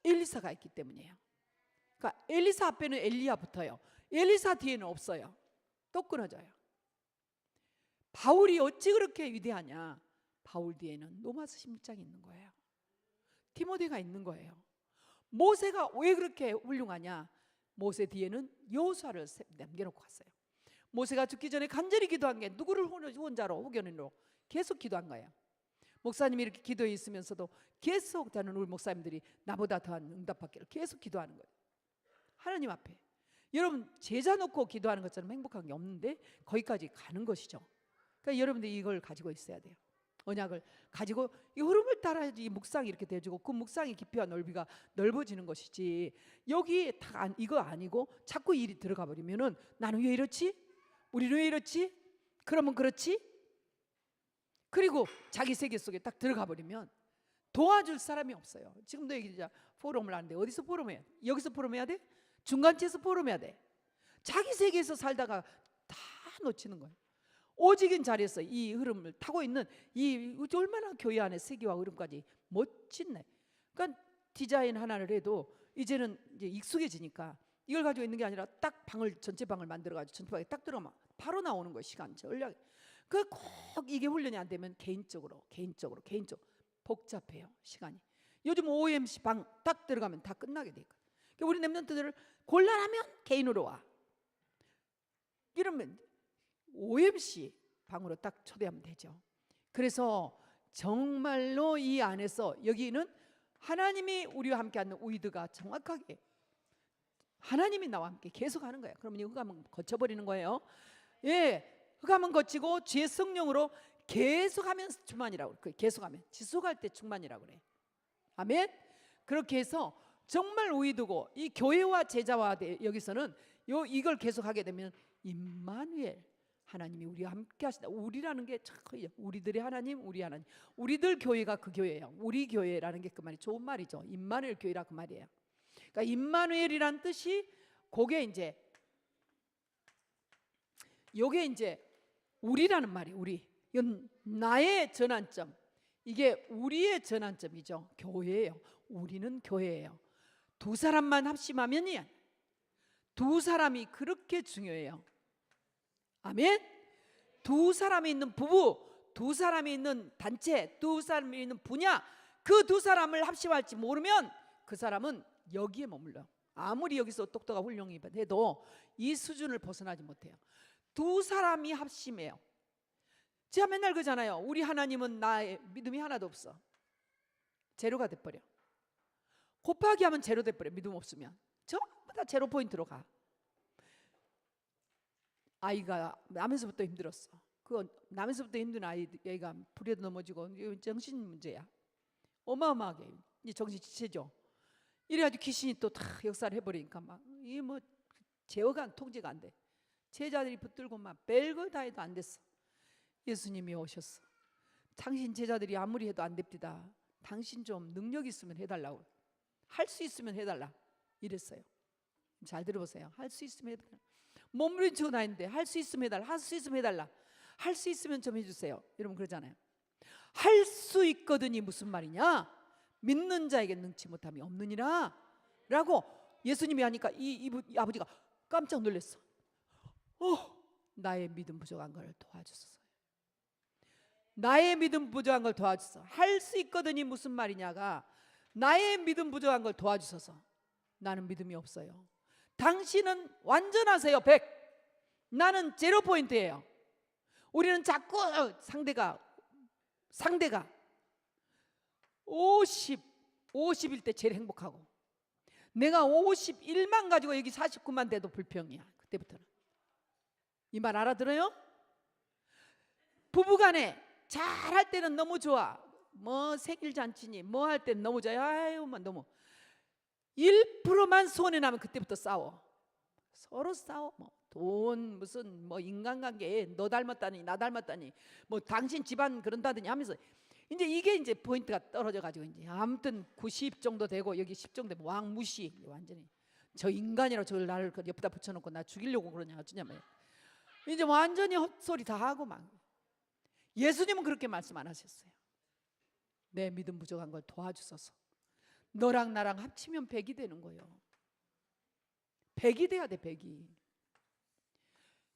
엘리사가 있기 때문이에요. 그러니까 엘리사 앞에는 엘리야 붙어요. 엘리사 뒤에는 없어요. 또 끊어져요. 바울이 어찌 그렇게 위대하냐? 바울 뒤에는 로마서 16장이 있는 거예요. 디모데가 있는 거예요. 모세가 왜 그렇게 훌륭하냐? 모세 뒤에는 여호수아를 남겨놓고 갔어요. 모세가 죽기 전에 간절히 기도한 게 누구를 후원자로 후견인으로 계속 기도한 거예요. 목사님이 이렇게 기도에 있으면서도 계속 저는 우리 목사님들이 나보다 더한 응답받기를 계속 기도하는 거예요. 하나님 앞에. 여러분 제자 놓고 기도하는 것처럼 행복한 게 없는데 거기까지 가는 것이죠. 그러니까 여러분들이 이걸 가지고 있어야 돼요. 언약을 가지고 이 흐름을 따라야지 이 묵상이 이렇게 돼지고 그 묵상의 깊이와 넓이가 넓어지는 것이지 여기 다 이거 아니고 자꾸 일이 들어가 버리면은 나는 왜 이렇지? 우리는 왜 이렇지? 그러면 그렇지? 그리고 자기 세계 속에 딱 들어가 버리면 도와줄 사람이 없어요. 지금도 여기 포럼을 하는데 어디서 포럼해야 돼? 여기서 포럼해야 돼? 중간지에서 포럼해야 돼. 자기 세계에서 살다가 다 놓치는 거예요. 오직인 자리에서 이 흐름을 타고 있는 이 얼마나 교회 안에 세계와 흐름까지 멋진네. 그러니까 디자인 하나를 해도 이제는 이제 익숙해지니까 이걸 가지고 있는 게 아니라 딱 전체 방을 만들어가지고 전체 방에 딱 들어가면 바로 나오는 거예요. 시간 전략. 그 꼭 이게 훈련이 안 되면 개인적으로 복잡해요. 시간이. 요즘 OMC 방 딱 들어가면 다 끝나게 돼 있거든. 그러니까 우리 렘넌트들을 곤란하면 개인으로 와. 이러면 OMC 방으로 딱 초대하면 되죠. 그래서 정말로 이 안에서 여기는 하나님이 우리와 함께 하는 우이드가 정확하게 하나님이 나와 함께 계속 하는 거예요. 그러면 이 흑암은 거쳐버리는 거예요. 예, 흑암은 거치고 주의 성령으로 계속하면 충만이라고 그래. 계속하면 지속할 때 충만이라고 그래. 아멘. 그렇게 해서 정말 우이드고 이 교회와 제자와 여기서는 이걸 계속하게 되면 임마누엘 하나님이 우리와 함께 하시다. 우리라는 게 참 우리들의 하나님, 우리 하나님. 우리들 교회가 그 교회예요. 우리 교회라는 게 그 말이 좋은 말이죠. 임마누엘 교회라 그 말이에요. 그러니까 임마누엘이란 뜻이 그게 이제 요게 이제 우리라는 말이 우리. 이건 나의 전환점. 이게 우리의 전환점이죠. 교회예요. 우리는 교회예요. 두 사람만 합심하면이 두 사람이 그렇게 중요해요. 아멘. 두 사람이 있는 부부, 두 사람이 있는 단체, 두 사람이 있는 분야, 그 두 사람을 합심할지 모르면 그 사람은 여기에 머물러. 아무리 여기서 똑똑하고 훌륭해도 이 수준을 벗어나지 못해요. 두 사람이 합심해요. 제가 맨날 그러잖아요. 우리 하나님은 나의 믿음이 하나도 없어. 제로가 돼버려. 곱하기 하면 제로 돼버려. 믿음 없으면 전부 다 제로 포인트로 가. 아이가 나면서부터 힘들었어. 그 나면서부터 힘든 아이가 불에도 넘어지고 정신 문제야. 어마어마하게 이제 정신 지체죠. 이래가지고 귀신이 또 다 역사를 해버리니까 막 이 뭐 제어가 통제가 안 돼. 제자들이 붙들고 막 별거 다 해도 안 됐어. 예수님이 오셨어. 당신 제자들이 아무리 해도 안 됩니다. 당신 좀 능력 있으면 해달라고. 할 수 있으면 해달라. 이랬어요. 잘 들어보세요. 할 수 있으면 해달라. 몸부림치고 다니는데 할 수 있으면 해달라. 할 수 있으면 해달라. 할 수 있으면 좀 해주세요. 여러분 그러잖아요. 할 수 있거든이 무슨 말이냐? 믿는 자에게 능치 못함이 없느니라 라고 예수님이 하니까 이 아버지가 깜짝 놀랐어. 나의 믿음 부족한 걸 도와주소서. 나의 믿음 부족한 걸 도와주소서. 할 수 있거든이 무슨 말이냐가 나의 믿음 부족한 걸 도와주소서. 나는 믿음이 없어요. 당신은 완전하세요. 100. 나는 제로 포인트예요. 우리는 자꾸 상대가 50일 때 제일 행복하고 내가 51만 가지고 여기 49만 돼도 불평이야. 그때부터는. 이 말 알아들어요? 부부간에 잘할 때는 너무 좋아. 뭐 생일 잔치니 뭐 할 때는 너무 좋아. 아유만 너무 1%만 손해 나면 그때부터 싸워. 서로 싸워. 뭐 돈 무슨 뭐 인간관계 너 닮았다니 나 닮았다니 뭐 당신 집안 그런다더니 하면서 이제 이게 이제 포인트가 떨어져 가지고 이제 아무튼 90 정도 되고 여기 10 정도 되면 왕무시 완전히 저 인간이라고 저걸 나를 옆에다 붙여놓고 나 죽이려고 그러냐 어쩌냐면 이제 완전히 헛소리 다 하고 막. 예수님은 그렇게 말씀 안 하셨어요. 내 믿음 부족한 걸 도와주소서. 너랑 나랑 합치면 100이 되는 거예요. 100이 돼야 돼. 100이.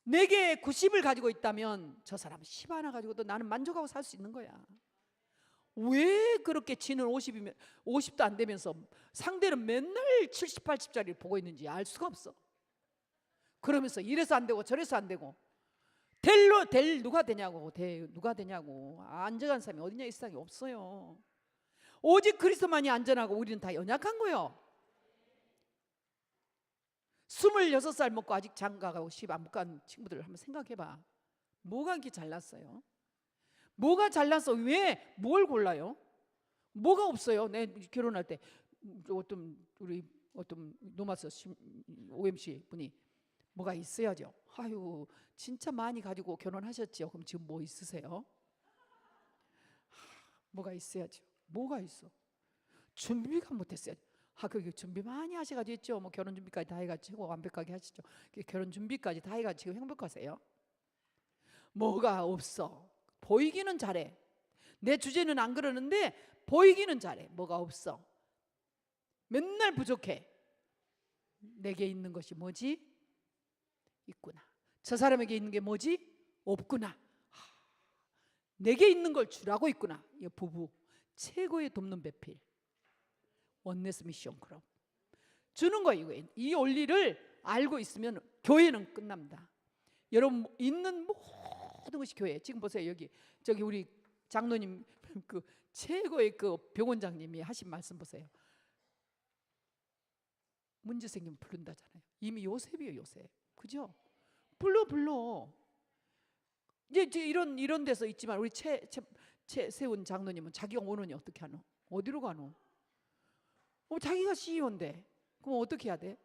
내게 90을 가지고 있다면 저 사람은 10 하나 가지고도 나는 만족하고 살 수 있는 거야. 왜 그렇게 지는 50이면 50도 안 되면서 상대는 맨날 70, 80짜리를 보고 있는지 알 수가 없어. 그러면서 이래서 안 되고 저래서 안 되고 될 누가 되냐고 누가 되냐고. 안전한 사람이 어디냐. 이 세상에 없어요. 오직 그리스도만이 안전하고 우리는 다 연약한 거예요. 26살 먹고 아직 장가가고 시집 안 간 친구들 한번 생각해봐. 뭐가 이렇게 잘났어요? 뭐가 잘나서 왜 뭘 골라요? 뭐가 없어요? 내 결혼할 때 우리 어떤 노마스 OMC 분이 뭐가 있어야죠. 아유 진짜 많이 가지고 결혼하셨죠. 그럼 지금 뭐 있으세요? 뭐가 있어야죠. 뭐가 있어? 준비가 못했어요. 그 준비 많이 하셔가지고 있죠. 뭐 결혼 준비까지 다 해가지고 완벽하게 하시죠. 결혼 준비까지 다 해가지고 행복하세요? 뭐가 없어. 보이기는 잘해. 내 주제는 안 그러는데 보이기는 잘해. 뭐가 없어. 맨날 부족해. 내게 있는 것이 뭐지? 있구나. 저 사람에게 있는 게 뭐지? 없구나. 내게 있는 걸 주라고 있구나. 이 부부 최고의 돕는 배필, 원네스 미션 클럽 주는 거예요. 이 원리를 알고 있으면 교회는 끝납니다. 여러분 있는 모든 것이 교회. 지금 보세요. 여기 저기 우리 장로님 그 최고의 그 병원장님이 하신 말씀 보세요. 문제 생기면 부른다잖아요. 이미 요셉이에요, 요셉. 그죠? 불러. 이제 이런 데서 있지만 우리 최세훈 장로님은 자기가 오느니 어떻게 하노? 어디로 가노? 자기가 CEO인데 그럼 어떻게 해야 돼?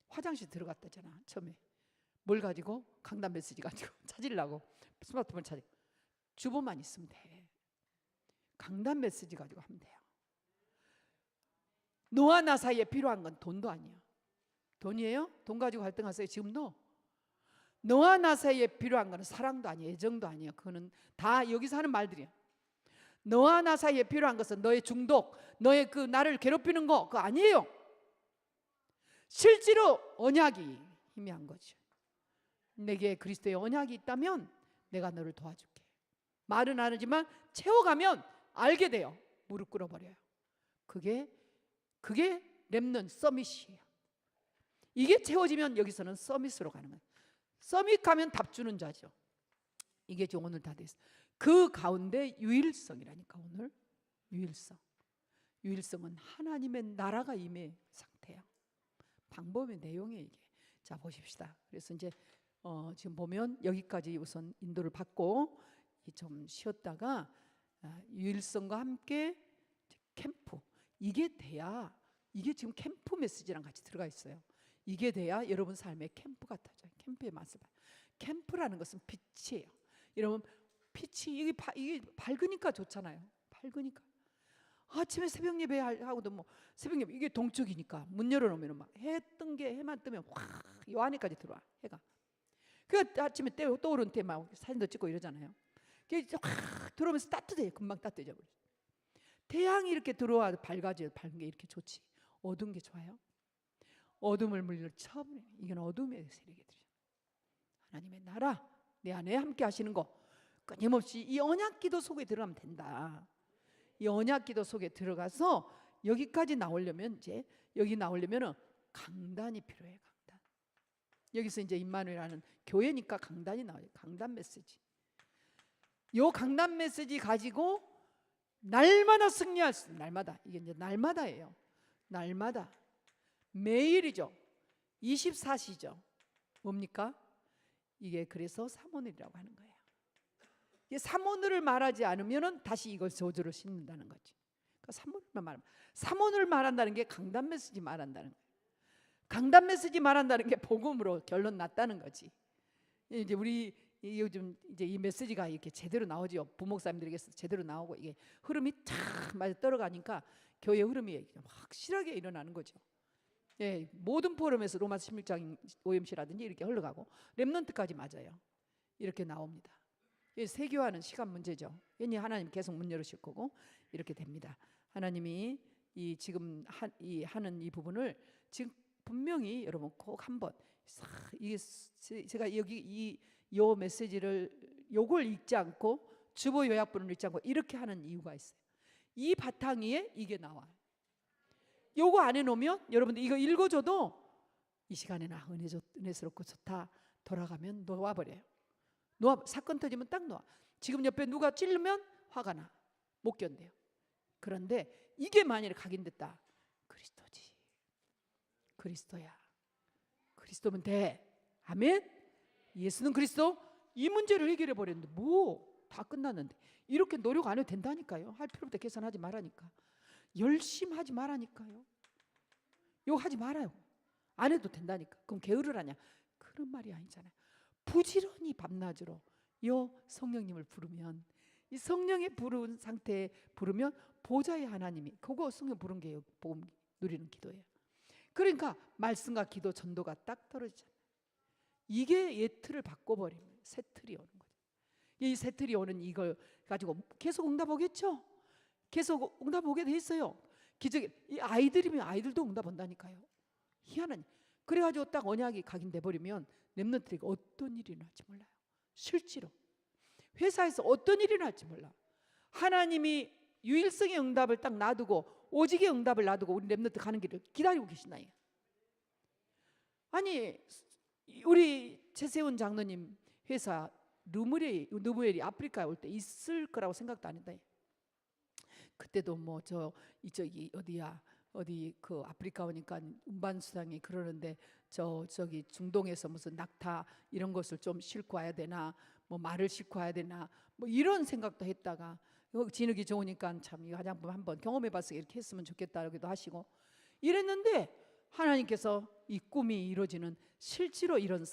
화장실 들어갔다잖아. 처음에 뭘 가지고? 강단 메시지 가지고 찾으려고 스마트폰 찾으. 주보만 있으면 돼. 강단 메시지 가지고 하면 돼요. 너와 나 사이에 필요한 건 돈도 아니야. 돈이에요? 돈 가지고 갈등하세요 지금도? 너와 나 사이에 필요한 건 사랑도 아니에요, 애정도 아니에요. 그거는 다 여기서 하는 말들이야. 너와 나 사이에 필요한 것은 너의 중독, 너의 그 나를 괴롭히는 거 그거 아니에요. 실제로 언약이 희미한 거죠. 내게 그리스도의 언약이 있다면 내가 너를 도와줄게. 말은 안 하지만 채워가면 알게 돼요. 무릎 꿇어버려요. 그게 렘넌트 서밋이에요. 이게 채워지면 여기서는 서밋으로 가는 거예요. 서밋 가면 답 주는 자죠. 이게 지금 오늘 다 됐어요. 그 가운데 유일성이라니까. 오늘 유일성은 하나님의 나라가 임의 상태야. 방법의 내용이에요 이게. 자 보십시다. 그래서 이제 지금 보면 여기까지 우선 인도를 받고 좀 쉬었다가 유일성과 함께 캠프, 이게 돼야, 이게 지금 캠프 메시지랑 같이 들어가 있어요. 이게 돼야 여러분 삶의 캠프 같아져요. 캠프의 맛을 봐요. 캠프라는 것은 빛이에요. 여러분 빛이 이게 밝으니까 좋잖아요. 밝으니까. 아침에 새벽 예배 하고도 뭐 새벽 예배 이게 동쪽이니까 문 열어놓으면 막 해만 뜨면 확 요 안에까지 들어와 해가. 그 아침에 떠오른 때 막 사진도 찍고 이러잖아요. 그게 확 들어오면서 따뜻해요. 금방 따뜻해져 버려. 태양이 이렇게 들어와 밝아져요. 밝은 게 이렇게 좋지. 어두운 게 좋아요? 어둠을 물리쳐버려요. 이건 어둠의 세력이들이죠. 하나님의 나라 내 안에 함께 하시는 거 끊임없이 이 언약기도 속에 들어가면 된다. 이 언약기도 속에 들어가서 여기까지 나오려면 이제 여기 나오려면은 강단이 필요해요. 강단. 여기서 이제 임마누엘하는 교회니까 강단이 나와요. 강단 메시지. 요 강단 메시지 가지고 날마다 승리할 수, 날마다 이게 이제 날마다예요. 날마다 매일이죠. 24시죠. 뭡니까? 이게 그래서 삼오늘이라고 하는 거예요. 이 삼오늘을 말하지 않으면은 다시 이걸 저주로 씹는다는 거지. 그러니까 삼오늘만 말하면, 삼오늘 말한다는 게 강단 메시지 말한다는 거예요. 강단 메시지 말한다는 게 복음으로 결론 났다는 거지. 이제 우리 요즘 이제 이 메시지가 이렇게 제대로 나오죠. 부목사님들에게서 제대로 나오고 이게 흐름이 탁 맞아 떨어가니까 교회 흐름이 확실하게 일어나는 거죠. 예, 모든 포럼에서 로마 16장 OMC라든지 이렇게 흘러가고 렘넌트까지 맞아요. 이렇게 나옵니다. 세교화는 시간 문제죠. 괜히 하나님 계속 문 열으실 거고 이렇게 됩니다. 하나님이 이 지금 하는 이 부분을 지금 분명히 여러분 꼭 한번 이게 제가 여기 요 메시지를 요걸 읽지 않고 주보 요약본을 읽지 않고 이렇게 하는 이유가 있어요. 이 바탕 위에 이게 나와요. 요거 안 해놓으면 여러분들 이거 읽어줘도 이 시간에나 은혜스럽고 좋다 돌아가면 놓아버려요. 사건 터지면 딱 놓아. 지금 옆에 누가 찌르면 화가 나. 못 견뎌요. 그런데 이게 만약에 각인됐다. 그리스도지. 그리스도야. 그리스도면 돼. 아멘. 예수는 그리스도. 이 문제를 해결해 버렸는데 뭐 다 끝났는데 이렇게 노력 안 해도 된다니까요. 할 필요 없다. 계산하지 말라니까. 열심히 하지 말라니까요. 욕하지 말아요. 안 해도 된다니까. 그럼 게으를 하냐? 그런 말이 아니잖아요. 부지런히 밤낮으로 요 성령님을 부르면 이 성령의 부른 상태에 부르면 보좌의 하나님이 그거 성령 부른 게 복음 누리는 기도예요. 그러니까 말씀과 기도 전도가 딱 떨어지잖아요. 이게 옛 틀을 바꿔버리면 새 틀이 오는 거죠. 이 새 틀이 오는 이걸 가지고 계속 응답 오겠죠. 계속 응답 오게 돼 있어요. 기적이 이 아이들이면 아이들도 응답 온다니까요. 희한한. 그래가지고 딱 언약이 각인돼 버리면 렘넌트에게 어떤 일이 일어날지 몰라요. 실제로 회사에서 어떤 일이 일어날지 몰라. 하나님이 유일성의 응답을 딱 놔두고 오직의 응답을 놔두고 우리 렘넌트 가는 길을 기다리고 계신다. 아니 우리 최세훈 장로님 회사 누무엘이 아프리카에 올 때 있을 거라고 생각도 안 했다. 그때도 뭐 저기 어디 그 아프리카 오니까 운반수당이 그러는데 저기 중동에서 무슨 낙타 이런 것을 좀 싣고 와야 되나, 뭐 말을 싣고 와야 되나, 뭐 이런 생각도 했다가 진흙이 좋으니까 참 이 화장품 한번 경험해봐서 이렇게 했으면 좋겠다라고도 하시고 이랬는데 하나님께서 이 꿈이 이루어지는 실제로 이런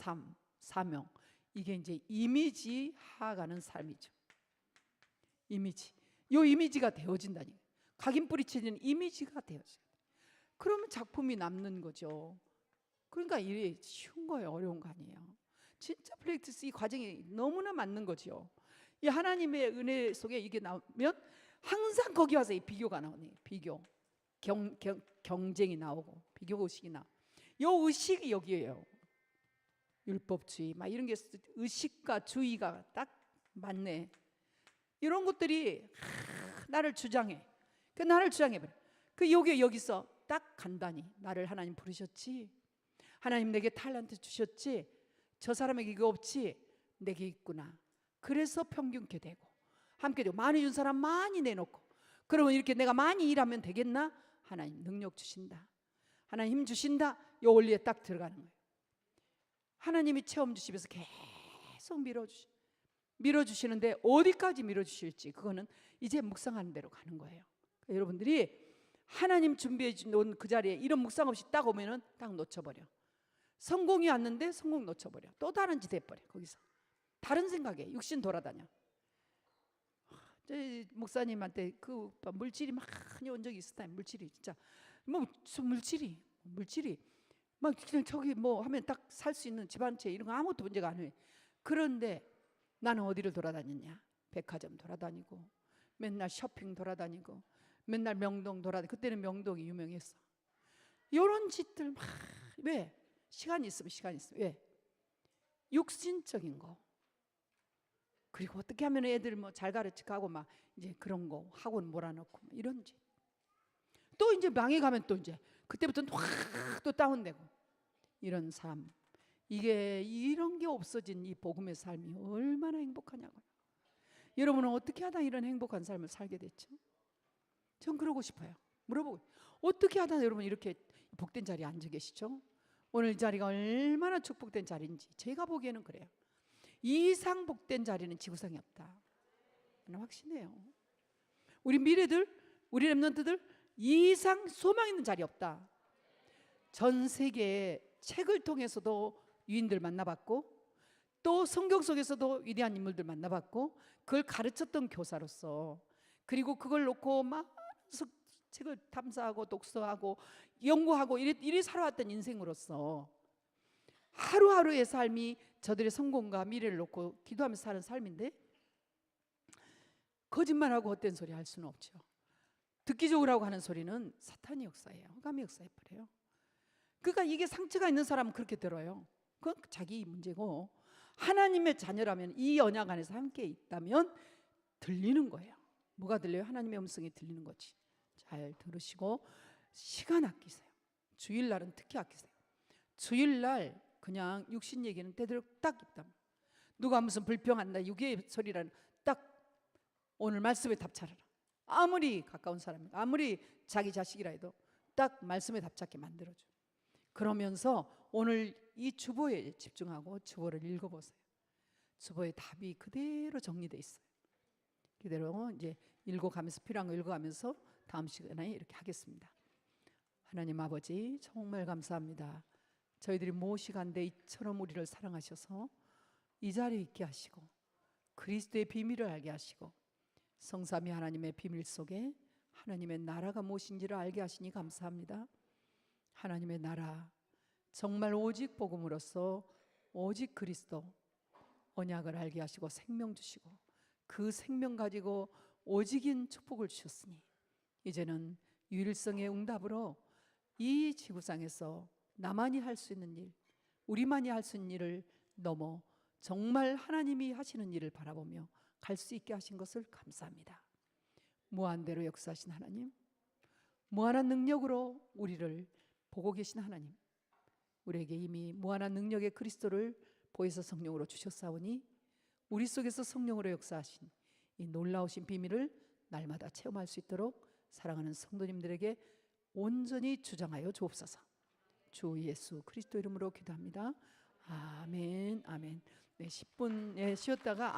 사명, 이게 이제 이미지화가는 삶이죠. 요 이미지가 되어진다니. 각인 뿌리치는 이미지가 되어져. 그러면 작품이 남는 거죠. 그러니까 이게 쉬운 거예요, 어려운 거 아니에요. 진짜 프랙티스 이 과정이 너무나 맞는 거죠. 이 하나님의 은혜 속에 이게 나오면 항상 거기 와서 이 비교가 나오네. 비교, 경쟁이 나오고 비교 의식이 나. 요 의식이 여기에요. 율법주의 막 이런 게 의식과 주의가 딱 맞네. 이런 것들이 나를 주장해. 나를 주장해버려. 여기서 딱 간단히 나를 하나님 부르셨지. 하나님 내게 탤런트 주셨지. 저 사람에게 이거 없지. 내게 있구나. 그래서 평균케 되고 함께 되고 많이 준 사람 많이 내놓고 그러면 이렇게 내가 많이 일하면 되겠나? 하나님 능력 주신다. 하나님 힘 주신다. 요 원리에 딱 들어가는 거예요. 하나님이 체험 주시면서 계속 밀어주시는데 어디까지 밀어주실지 그거는 이제 묵상하는 대로 가는 거예요. 그러니까 여러분들이 하나님 준비해 놓은 그 자리에 이런 묵상 없이 딱 오면은 딱 놓쳐버려. 성공이 왔는데 성공 놓쳐버려. 또 다른 짓 해버려. 거기서 다른 생각에 육신 돌아다녀. 저희 목사님한테 그 물질이 많이 온 적이 있었다. 물질이 진짜 뭐 물질이 막 그냥 저기 뭐 하면 딱 살 수 있는 집 한 채 이런 거 아무것도 문제가 안 해. 그런데 나는 어디를 돌아다녔냐? 백화점 돌아다니고 맨날 쇼핑 돌아다니고 맨날 명동 돌아다니고 그때는 명동이 유명했어. 이런 짓들 막 왜? 시간이 있으면 왜? 육신적인 거. 그리고 어떻게 하면 애들 뭐 잘 가르치고 막 이제 그런 거 학원 몰아넣고 이런 짓. 또 이제 망해 가면 또 이제 그때부터는 확 또 다운되고 이런 삶. 이게 이런 게 없어진 이 복음의 삶이 얼마나 행복하냐고요. 여러분은 어떻게 하다 이런 행복한 삶을 살게 됐죠? 전 그러고 싶어요. 물어보고 어떻게 하다 여러분 이렇게 복된 자리에 앉아 계시죠? 오늘 이 자리가 얼마나 축복된 자리인지 제가 보기에는 그래요. 이상 복된 자리는 지구상에 없다. 저는 확신해요. 우리 미래들, 우리 렘넌트들 이상 소망 있는 자리 없다. 전 세계의 책을 통해서도 유인들 만나봤고 또 성경 속에서도 위대한 인물들 만나봤고 그걸 가르쳤던 교사로서 그리고 그걸 놓고 막 책을 탐사하고 독서하고 연구하고 이리 살아왔던 인생으로서 하루하루의 삶이 저들의 성공과 미래를 놓고 기도하면서 사는 삶인데 거짓말하고 헛된 소리 할 수는 없죠. 듣기적으로 하고 하는 소리는 사탄의 역사예요. 흑암의 역사예요. 그러니까 이게 상처가 있는 사람은 그렇게 들어요. 그건 자기 문제고 하나님의 자녀라면 이 언약 안에서 함께 있다면 들리는 거예요. 뭐가 들려요? 하나님의 음성이 들리는 거지. 잘 들으시고 시간 아끼세요. 주일날은 특히 아끼세요. 주일날 그냥 육신 얘기는 때대로 딱 있다. 누가 무슨 불평한다 육의 소리라는 딱 오늘 말씀에 답 찾아라. 아무리 가까운 사람이고 아무리 자기 자식이라 해도 딱 말씀에 답 찾게 만들어줘. 그러면서 오늘 이 주보에 집중하고 주보를 읽어보세요. 주보의 답이 그대로 정리되어 있어요. 그대로 이제 읽어가면서 필요한 거 읽어가면서 다음 시간에 이렇게 하겠습니다. 하나님 아버지 정말 감사합니다. 저희들이 무엇이간데 이처럼 우리를 사랑하셔서 이 자리에 있게 하시고 그리스도의 비밀을 알게 하시고 성삼위 하나님의 비밀 속에 하나님의 나라가 무엇인지를 알게 하시니 감사합니다. 하나님의 나라 정말 오직 복음으로써 오직 그리스도 언약을 알게 하시고 생명 주시고 그 생명 가지고 오직인 축복을 주셨으니 이제는 유일성의 응답으로 이 지구상에서 나만이 할 수 있는 일, 우리만이 할 수 있는 일을 넘어 정말 하나님이 하시는 일을 바라보며 갈 수 있게 하신 것을 감사합니다. 무한대로 역사하신 하나님, 무한한 능력으로 우리를 보고 계신 하나님, 우리에게 이미 무한한 능력의 그리스도를 보혜사 성령으로 주셨사오니 우리 속에서 성령으로 역사하신 이 놀라우신 비밀을 날마다 체험할 수 있도록 사랑하는 성도님들에게 온전히 주장하여 주옵소서. 주 예수 그리스도 이름으로 기도합니다. 아멘, 아멘. 네, 10분 쉬었다가